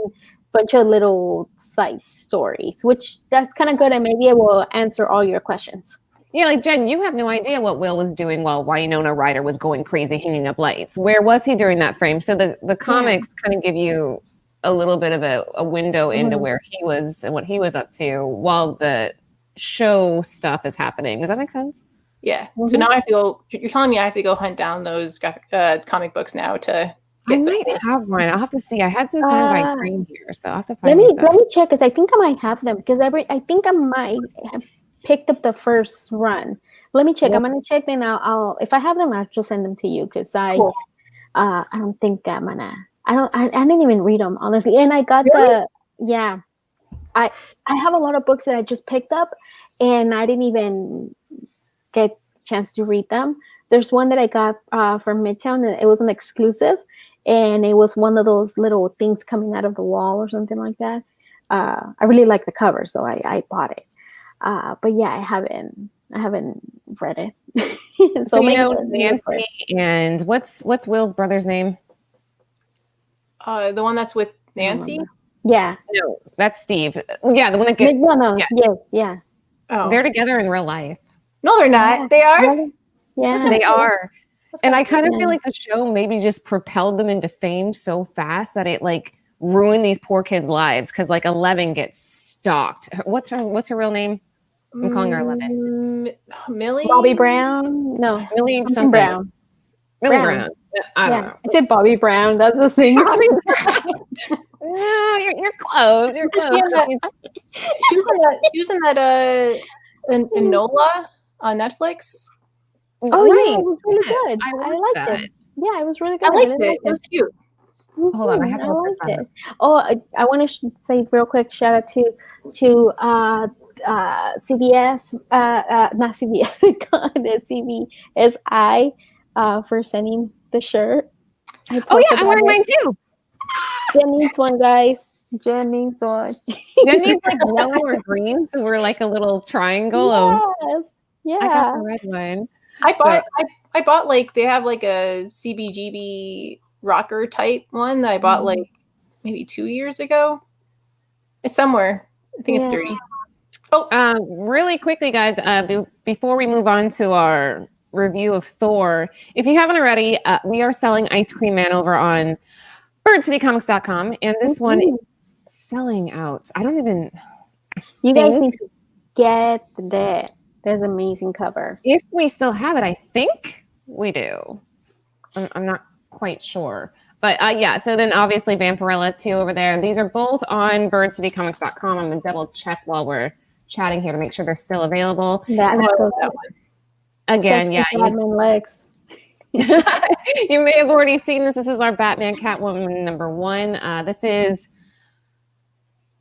bunch of little side stories, which that's kind of good, and maybe it will answer all your questions. Yeah, like Jen, you have no idea what Will was doing while Winona Ryder was going crazy, hanging up lights. Where was he during that frame? So the comics kind of give you a little bit of a window into where he was and what he was up to while the show stuff is happening. Does that make sense? Yeah. So now I have to go. You're telling me I have to go hunt down those comic books now to. I might have one. I'll have to see. I had some signed by Green here, so I'll have to find. Let me check because I think I might have them because I think I might have picked up the first run. Let me check. Yep. I'm gonna check, then I'll if I have them, I'll just send them to you because I don't think I'm gonna. I didn't even read them honestly, and I got I have a lot of books that I just picked up, and I didn't even get a chance to read them. There's one that I got from Midtown, and it was an exclusive, and it was one of those little things coming out of the wall or something like that. I really like the cover, so I bought it. But yeah, I haven't read it. So Nancy and what's Will's brother's name? The one that's with Nancy? Yeah. No, that's Steve. Yeah, the one that gets yeah. Oh. They're together in real life. No, they're not. Yeah. They are? Yeah. They are. And I kind of feel like the show maybe just propelled them into fame so fast that it like ruined these poor kids' lives because like 11 gets stalked. What's her real name? I'm calling her 11. Millie? Bobby Brown? No. Millie something. Brown. Millie Brown. I don't know. I said Bobby Brown. That's the thing. No, you're close. You're close. She was in that in NOLA on Netflix. Oh right. Yeah, it was really good. I liked it. Yeah, it was really good. I liked it. It was cute. Hold on, I have to liked it. Oh, I want to say real quick shout out to CBS, not CBS, the CBSI for sending the shirt. Oh yeah, I'm wearing mine too. Jen needs one, guys. Jen needs one. Jen needs like yellow or green, so we're like a little triangle of. Yeah. I got the red one. I bought like they have like a CBGB rocker type one that I bought like maybe 2 years ago. It's somewhere. I think it's 30. Oh, really quickly, guys, before we move on to our review of Thor, if you haven't already, we are selling Ice Cream Man over on birdcitycomics.com, and this one is selling out. I don't even. You guys need to get that. That's an amazing cover. If we still have it, I think we do. I'm not quite sure. But yeah, so then obviously Vampirella too over there. These are both on birdcitycomics.com. I'm going to double check while we're chatting here to make sure they're still available. That one. Again, Sexy yeah. Batman legs. You may have already seen this. This is our Batman Catwoman #1. This is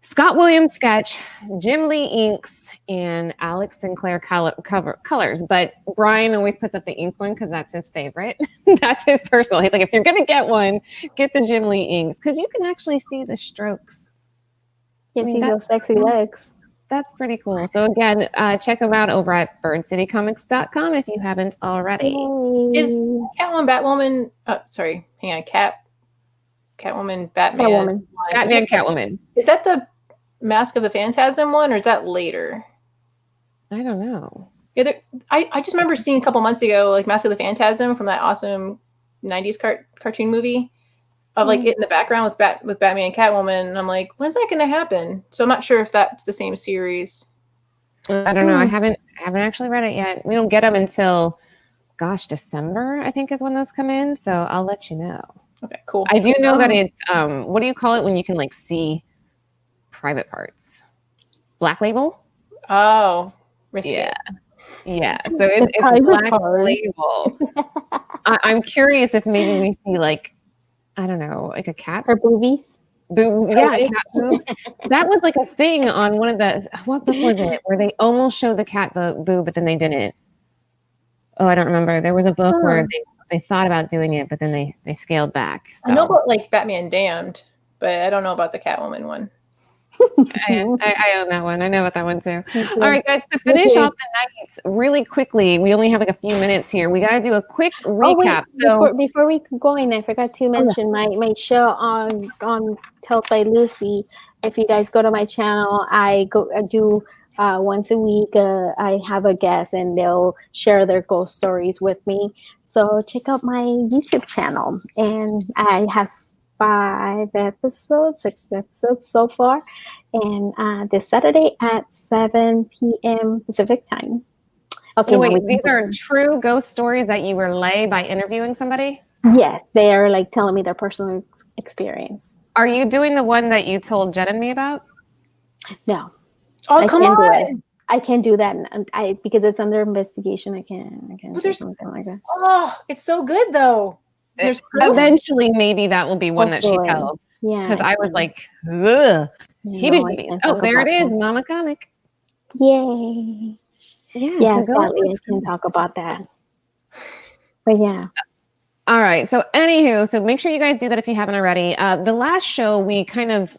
Scott Williams sketch, Jim Lee inks, and Alex Sinclair colors. But Brian always puts up the ink one because that's his favorite. That's his personal. He's like, if you're going to get one, get the Jim Lee inks because you can actually see the strokes. You can see those sexy legs. That's pretty cool. So again, check them out over at birdcitycomics.com if you haven't already. Is Catwoman, Batwoman, sorry, hang on, Catwoman, Batman. Batman, Catwoman. Is that the Mask of the Phantasm one, or is that later? I don't know. Yeah, I just remember seeing a couple months ago, like Mask of the Phantasm from that awesome 90s cartoon movie of like it in the background with Batman and Catwoman, and I'm like, when's that going to happen? So I'm not sure if that's the same series. I don't know. I haven't actually read it yet. We don't get them until, December, I think is when those come in. So I'll let you know. Okay, cool. I do know that it's what do you call it when you can like see private parts? Black label? Oh, risky. Yeah. So it's Black label. I'm curious if maybe we see like, I don't know, like a cat or boobies. Boobs, yeah, cat boobs. That was like a thing on one of the, what book was it? Where they almost showed the cat boob, but then they didn't. Oh, I don't remember. There was a book where they thought about doing it, but then they scaled back. So. I know about like Batman Damned, but I don't know about the Catwoman one. I own that one. I know about that one too. All right, guys, to finish off the night really quickly, we only have like a few minutes here. We got to do a quick recap. Before we go in, I forgot to mention my show on Tales by Lucy. If you guys go to my channel, I do once a week. I have a guest and they'll share their ghost stories with me. So check out my YouTube channel, and I have 6 episodes so far, and this Saturday at 7 p.m. Pacific time. Okay, wait, these are true ghost stories that you relay by interviewing somebody? Yes, they are like telling me their personal experience. Are you doing the one that you told Jen and me about? No. Oh, come on. I can't do that, because it's under investigation. I can't do something like that. Oh, it's so good though. Eventually, maybe that will be one that she tells. Yeah. Because I was like, ugh. Oh, there it is, Mama Comic. Yay. Yeah, sadly, I can talk about that. But yeah. All right. So anywho, so make sure you guys do that if you haven't already. The last show, we kind of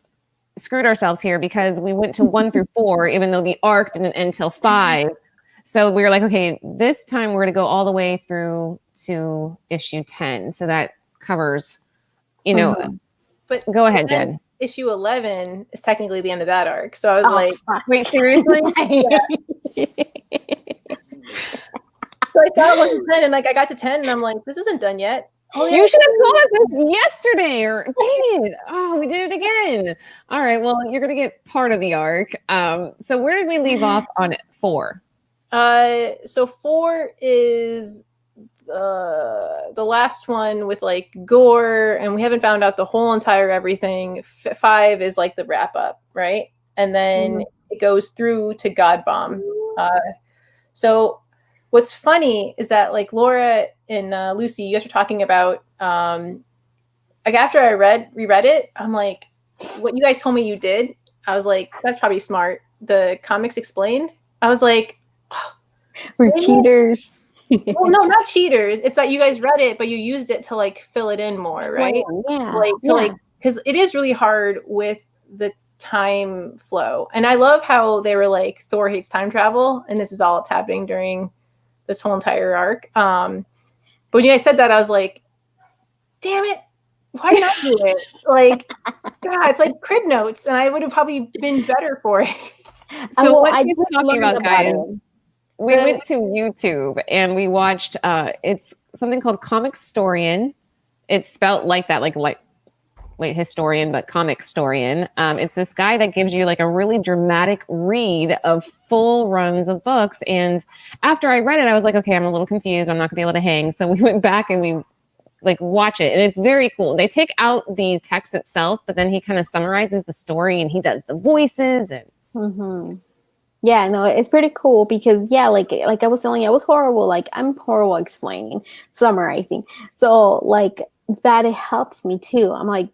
screwed ourselves here because we went to 1 through 4, even though the arc didn't end till 5. So we were like, okay, this time we're going to go all the way through to issue 10. So that covers, but go ahead, Jen. Issue 11 is technically the end of that arc. So I was like, wait, seriously? So I thought it was 10, and like I got to 10 and I'm like, this isn't done yet. Oh, yeah. You should have told us this yesterday, or dang it. Oh, we did it again. All right. Well, you're going to get part of the arc. So where did we leave off on 4? So 4 is the last one with like gore, and we haven't found out the whole entire everything. 5 is like the wrap up, right? And then it goes through to God Bomb. So what's funny is that like Laura and Lucy, you guys were talking about like after I reread it, I'm like, what you guys told me you did, I was like, that's probably smart. The comics explained. I was like, we're cheaters. Well, no, not cheaters. It's that you guys read it, but you used it to like fill it in more, right? Yeah. Because it is really hard with the time flow. And I love how they were like, Thor hates time travel, and this is all that's happening during this whole entire arc. But when you guys said that, I was like, damn it, why not do it? Like, God, it's like crib notes, and I would have probably been better for it. So what she's talking about, guys, we went to YouTube and we watched, it's something called Comic Storian. It's spelled like that, like historian, but comic historian. It's this guy that gives you like a really dramatic read of full runs of books. And after I read it, I was like, okay, I'm a little confused. I'm not gonna be able to hang. So we went back and we like watch it, and it's very cool. They take out the text itself, but then he kind of summarizes the story and he does the voices and yeah, no, it's pretty cool because like I was telling you, I was horrible. Like I'm horrible explaining, summarizing. So like that it helps me too. I'm like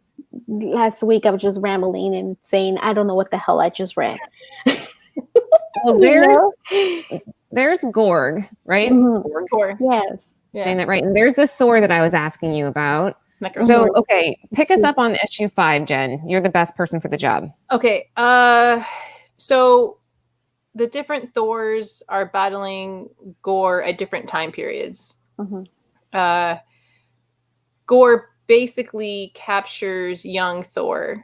last week I was just rambling and saying I don't know what the hell I just read. Well, there's Gorg, right? Thor. Yes. Saying that right. And there's the sword that I was asking you about. So, okay, pick us up on issue 5, Jen. You're the best person for the job. Okay. So the different Thors are battling Gore at different time periods. Gore basically captures young Thor,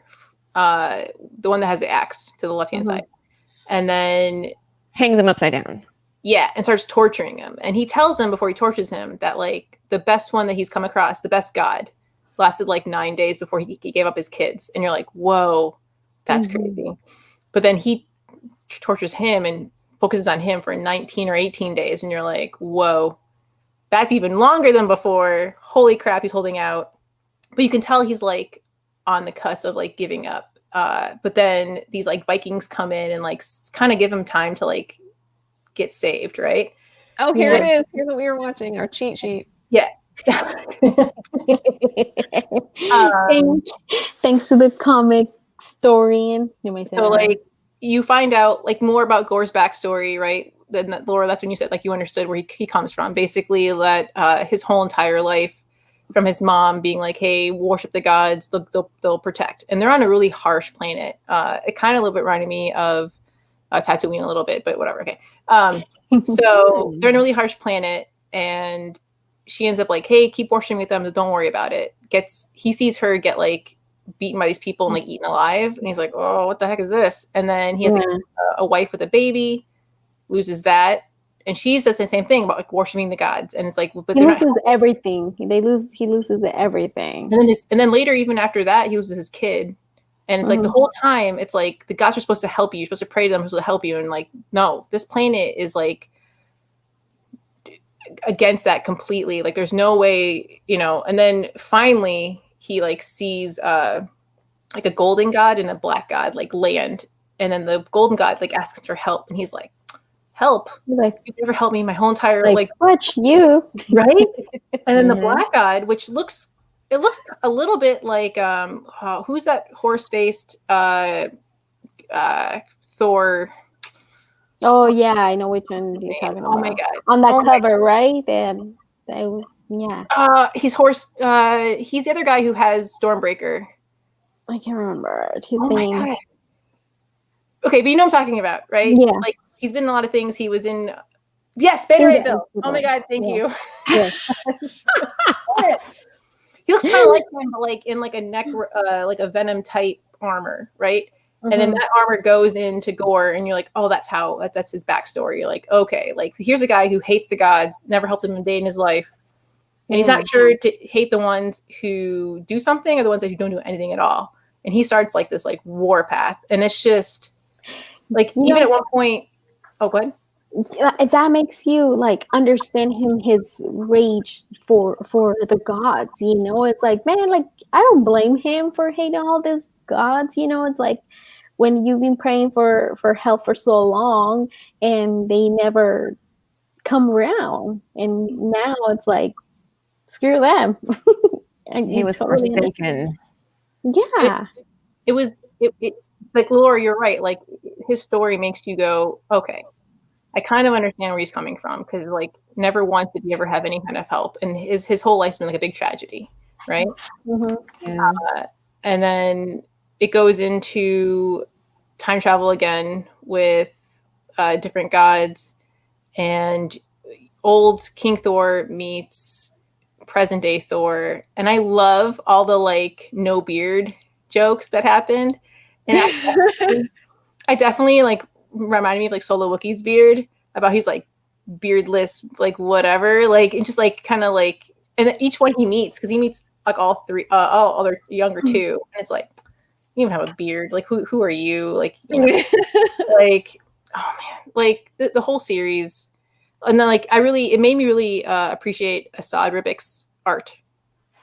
the one that has the axe to the left-hand side, and then hangs him upside down. Yeah, and starts torturing him. And he tells him before he tortures him that like the best one that he's come across, the best god, lasted like 9 days before he gave up his kids. And you're like, whoa, that's crazy. But then he tortures him and focuses on him for 19 or 18 days. And you're like, whoa, that's even longer than before. Holy crap, he's holding out. But you can tell he's like on the cusp of like giving up. But then these like Vikings come in and like kind of give him time to like get saved, right? Oh, here it is. Here's what we were watching, our cheat sheet. Yeah. Thanks to the comic historian. So like you find out like more about Gore's backstory, right? Then Laura, that's when you said like you understood where he comes from. Basically that his whole entire life from his mom being like, hey, worship the gods, they'll protect. And they're on a really harsh planet. It kind of a little bit reminded me of Tatooine a little bit, but whatever. Okay. So they're on a really harsh planet, and she ends up like, hey, keep worshiping with them, don't worry about it. He sees her get like beaten by these people and like eaten alive, and he's like, oh, what the heck is this? And then he has like, a wife with a baby, loses that, and she says the same thing about like worshiping the gods, and it's like, but he loses everything. He loses everything, and then later, even after that, he loses his kid. And it's like the whole time, it's like the gods are supposed to help you. You're supposed to pray to them, supposed to help you. And like, no, this planet is like against that completely. Like, there's no way, And then finally, he like sees like a golden god and a black god like land. And then the golden god like asks him for help, and he's like, "Help! Like you've never helped me my whole entire like watch you right." And then the black god, which looks a little bit like who's that horse-faced Thor? Oh yeah, I know which one you're talking about. Oh my god! On that cover, right? And yeah. He's the other guy who has Stormbreaker. I can't remember his name. Okay, but you know what I'm talking about, right? Yeah. Like he's been in a lot of things. He was in Banner Ray Bill. Oh my god, thank you. Yeah. He looks kind of like him, but like in like a neck, like a Venom type armor, right? And then that armor goes into Gore, and you're like, oh, that's his backstory. You're like, okay, like here's a guy who hates the gods, never helped him a day in his life, and he's not sure to hate the ones who do something or the ones that who don't do anything at all. And he starts like this like war path, and it's just like even at one point. Oh, go ahead. That makes you like understand his rage for the gods. It's like, man, like I don't blame him for hating all these gods. It's like when you've been praying for help for so long and they never come around, and now it's like screw them. He was forsaken. Yeah, it was like Laura, you're right. Like his story makes you go, okay, I kind of understand where he's coming from, because like never once did he ever have any kind of help, and his whole life's been like a big tragedy, right? And then it goes into time travel again with different gods, and old King Thor meets present day Thor, and I love all the like no beard jokes that happened, and I definitely like reminded me of like Solo Wookiee's beard, about he's like beardless, like whatever, like it's just like kind of like, and then each one he meets, because he meets like all three, all other younger two, and it's like you even have a beard. Like who are you? Like like oh man, like the whole series, and then like it made me really appreciate Assad Ribic's art,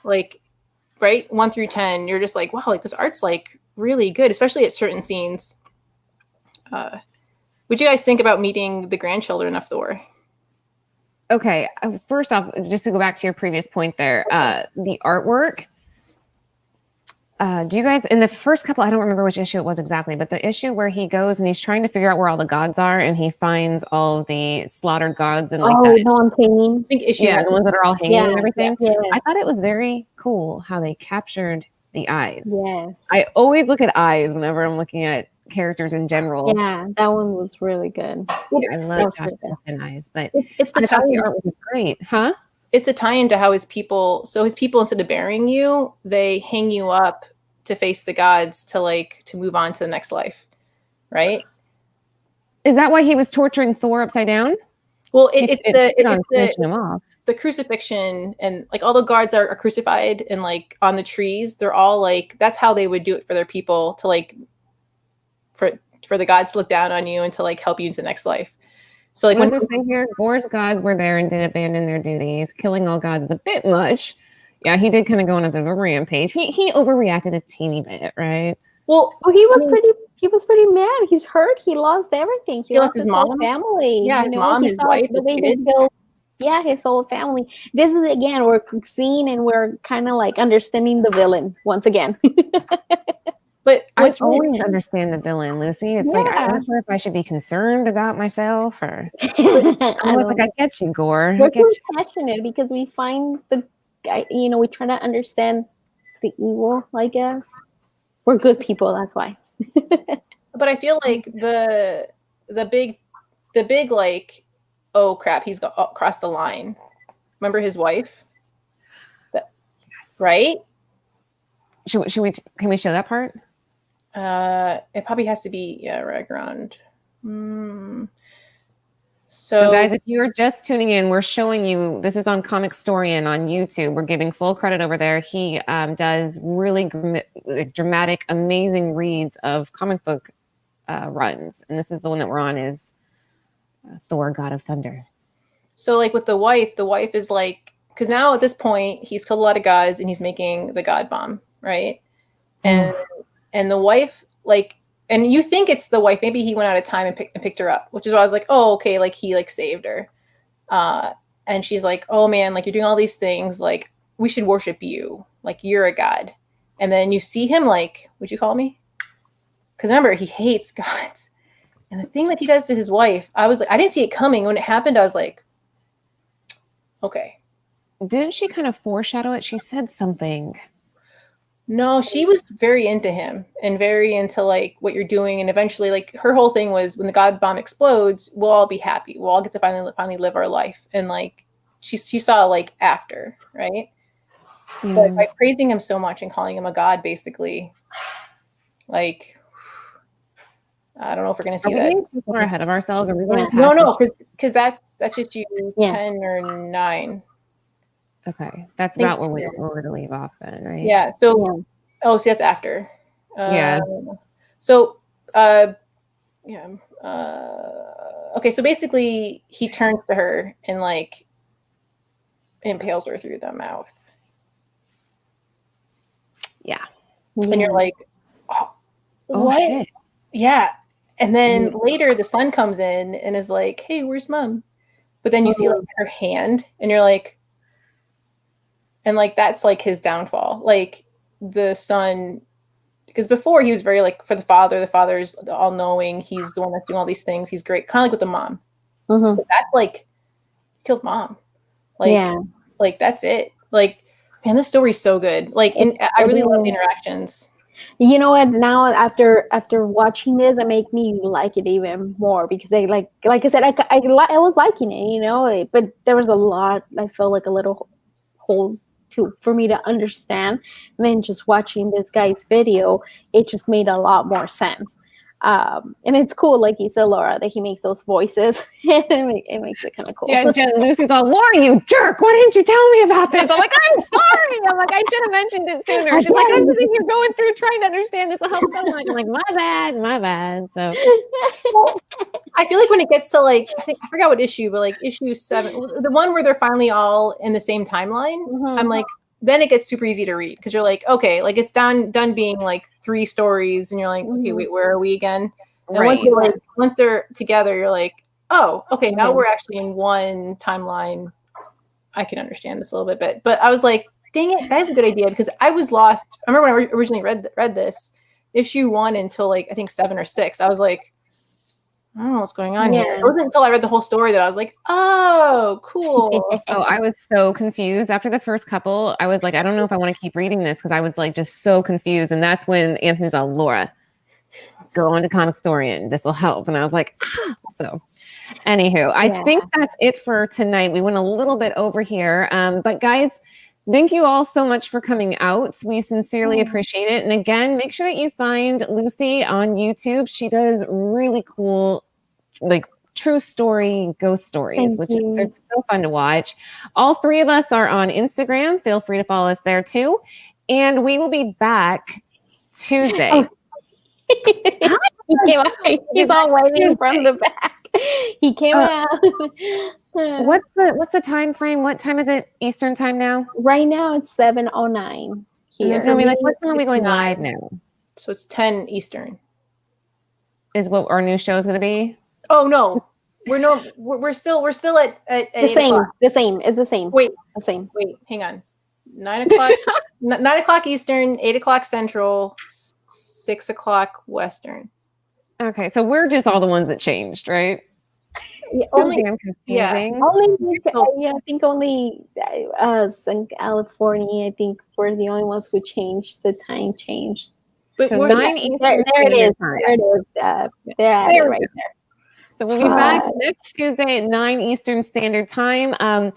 like right 1 through 10. You're just like wow, like this art's like really good, especially at certain scenes. What'd you guys think about meeting the grandchildren of Thor? Okay, first off, just to go back to your previous point there, the artwork. Do you guys, in the first couple, I don't remember which issue it was exactly, but the issue where he goes and he's trying to figure out where all the gods are, and he finds all the slaughtered gods and like that. No, I'm thinking. I think issue Yeah, the ones that are all hanging and everything. Yeah. I thought it was very cool how they captured the eyes. Yes. I always look at eyes whenever I'm looking at characters in general. Yeah, that one was really good. I love Josh Wilson eyes, but it's the I thought the art was great, huh? It's a tie into how his people instead of burying you, they hang you up to face the gods to move on to the next life, right? Is that why he was torturing Thor upside down? Well, it's the crucifixion, and like all the guards are crucified and like on the trees. They're all like that's how they would do it for their people to like for the gods to look down on you and to like help you into the next life. So like what does it say here? Thor's gods were there and did abandon their duties. Killing all gods is a bit much. Yeah, he did kind of go on a bit of a rampage. He overreacted a teeny bit, right? Well, he was pretty mad. He's hurt. He lost everything. He lost his mom, whole family. Yeah, his mom, his wife, his kid. Yeah, his whole family. This is again, we're seeing and we're kind of like understanding the villain once again. But I always understand the villain, Lucy. It's like I'm not sure if I should be concerned about myself or. I get you, Gore. We're compassionate because we find we try to understand the evil. I guess we're good people. That's why. But I feel like the big like, oh crap, he's crossed the line. Remember his wife? Yes. Right? Can we show that part? It probably has to be right around. So guys, if you're just tuning in, we're showing you, this is on Comic Storian on YouTube. We're giving full credit over there. He does really dramatic, amazing reads of comic book runs. And this is the one that we're on is Thor, God of Thunder. So like with the wife is like, because now at this point, he's killed a lot of gods and he's making the god bomb, right? And the wife, like, and you think it's the wife. Maybe he went out of time and picked her up, which is why I was like, oh, okay, like he like saved her. And she's like, oh man, like you're doing all these things. Like we should worship you. Like you're a god. And then you see him like, what'd you call me? Because remember, he hates gods. And the thing that he does to his wife, I was like, I didn't see it coming. When it happened, I was like, okay. Didn't she kind of foreshadow it? She said something. No, she was very into him and very into like what you're doing. And eventually like her whole thing was when the god bomb explodes, we'll all be happy. We'll all get to finally live our life. And like she saw like after, right? Yeah. But by praising him so much and calling him a god, basically, like, I don't know if we're going to see that. Are we getting too far ahead of ourselves? Are we going to pass? No, because that's just you 10 or 9. Okay, that's about where we're going to leave off then, right? Yeah. So, see, that's after. So, okay. So basically, he turns to her and like impales her through the mouth. Yeah. And you're like, oh what? Shit. Yeah. And then later, the son comes in and is like, "Hey, where's mom?" But then you see like her hand, and you're like. And like that's like his downfall. Like the son, because before he was very like for the father's all knowing. He's the one that's doing all these things. He's great, kind of like with the mom. But that's like killed mom. Like, like that's it. Like, man, this story's so good. Like, I really love the interactions. You know what? Now after watching this, it make me like it even more because they like I said, I was liking it, but there was a lot. I felt like a little holes for me to understand. And then just watching this guy's video, it just made a lot more sense. And it's cool, like you said, Laura, that he makes those voices. It makes it kind of cool. Yeah, Lucy's all, Laura, you jerk! Why didn't you tell me about this? I'm like, I'm sorry. I'm like, I should have mentioned it sooner. She's like, I'm sitting here going through trying to understand this will help so much. I'm like, my bad. So I feel like when it gets to like, I forgot what issue, but like issue 7, the one where they're finally all in the same timeline, I'm like, then it gets super easy to read because you're like, okay, like it's done being like 3 stories, and you're like, okay, wait, where are we again? And once they're together, you're like, oh, okay, now we're actually in one timeline. I can understand this a little bit, but I was like, dang it, that is a good idea because I was lost. I remember when I originally read this issue 1 until like I think 7 or 6. I was like, I don't know what's going on here. It wasn't until I read the whole story that I was like, oh, cool. Oh, I was so confused after the first couple. I was like, I don't know if I want to keep reading this because I was like just so confused. And that's when Anthony's all, Laura, go on to Comic Storian. This will help. And I was like, ah. So anywho, I think that's it for tonight. We went a little bit over here. But guys, thank you all so much for coming out. We sincerely appreciate it. And again, make sure that you find Lucy on YouTube. She does really cool, like true story ghost stories, which are so fun to watch. All 3 of us are on Instagram. Feel free to follow us there too. And we will be back Tuesday. He's all waving from the back. He came out. What's the time frame? What time is it Eastern time now? Right now it's 7:09 here. So what time are we going live now? So it's 10 Eastern. Is what our new show is going to be? Oh no, we're still at the same. The same is the same. Wait, the same. Wait, hang on. 9 o'clock. 9 o'clock Eastern, 8 o'clock Central, 6 o'clock Western. Okay, so we're just all the ones that changed, right? Yeah, only confusing. Yeah, I think only us in California. I think we're the only ones who changed the time change. But so 9 Eastern there it is. Time. There it is. There right there. So we'll be back next Tuesday at 9 Eastern Standard Time.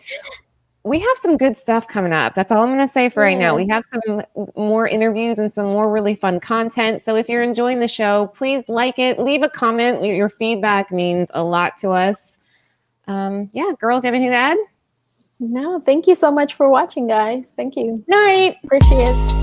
We have some good stuff coming up. That's all I'm going to say for right now. We have some more interviews and some more really fun content. So if you're enjoying the show, please like it. Leave a comment. Your feedback means a lot to us. Girls, you have anything to add? No, thank you so much for watching, guys. Thank you. Night. Appreciate it.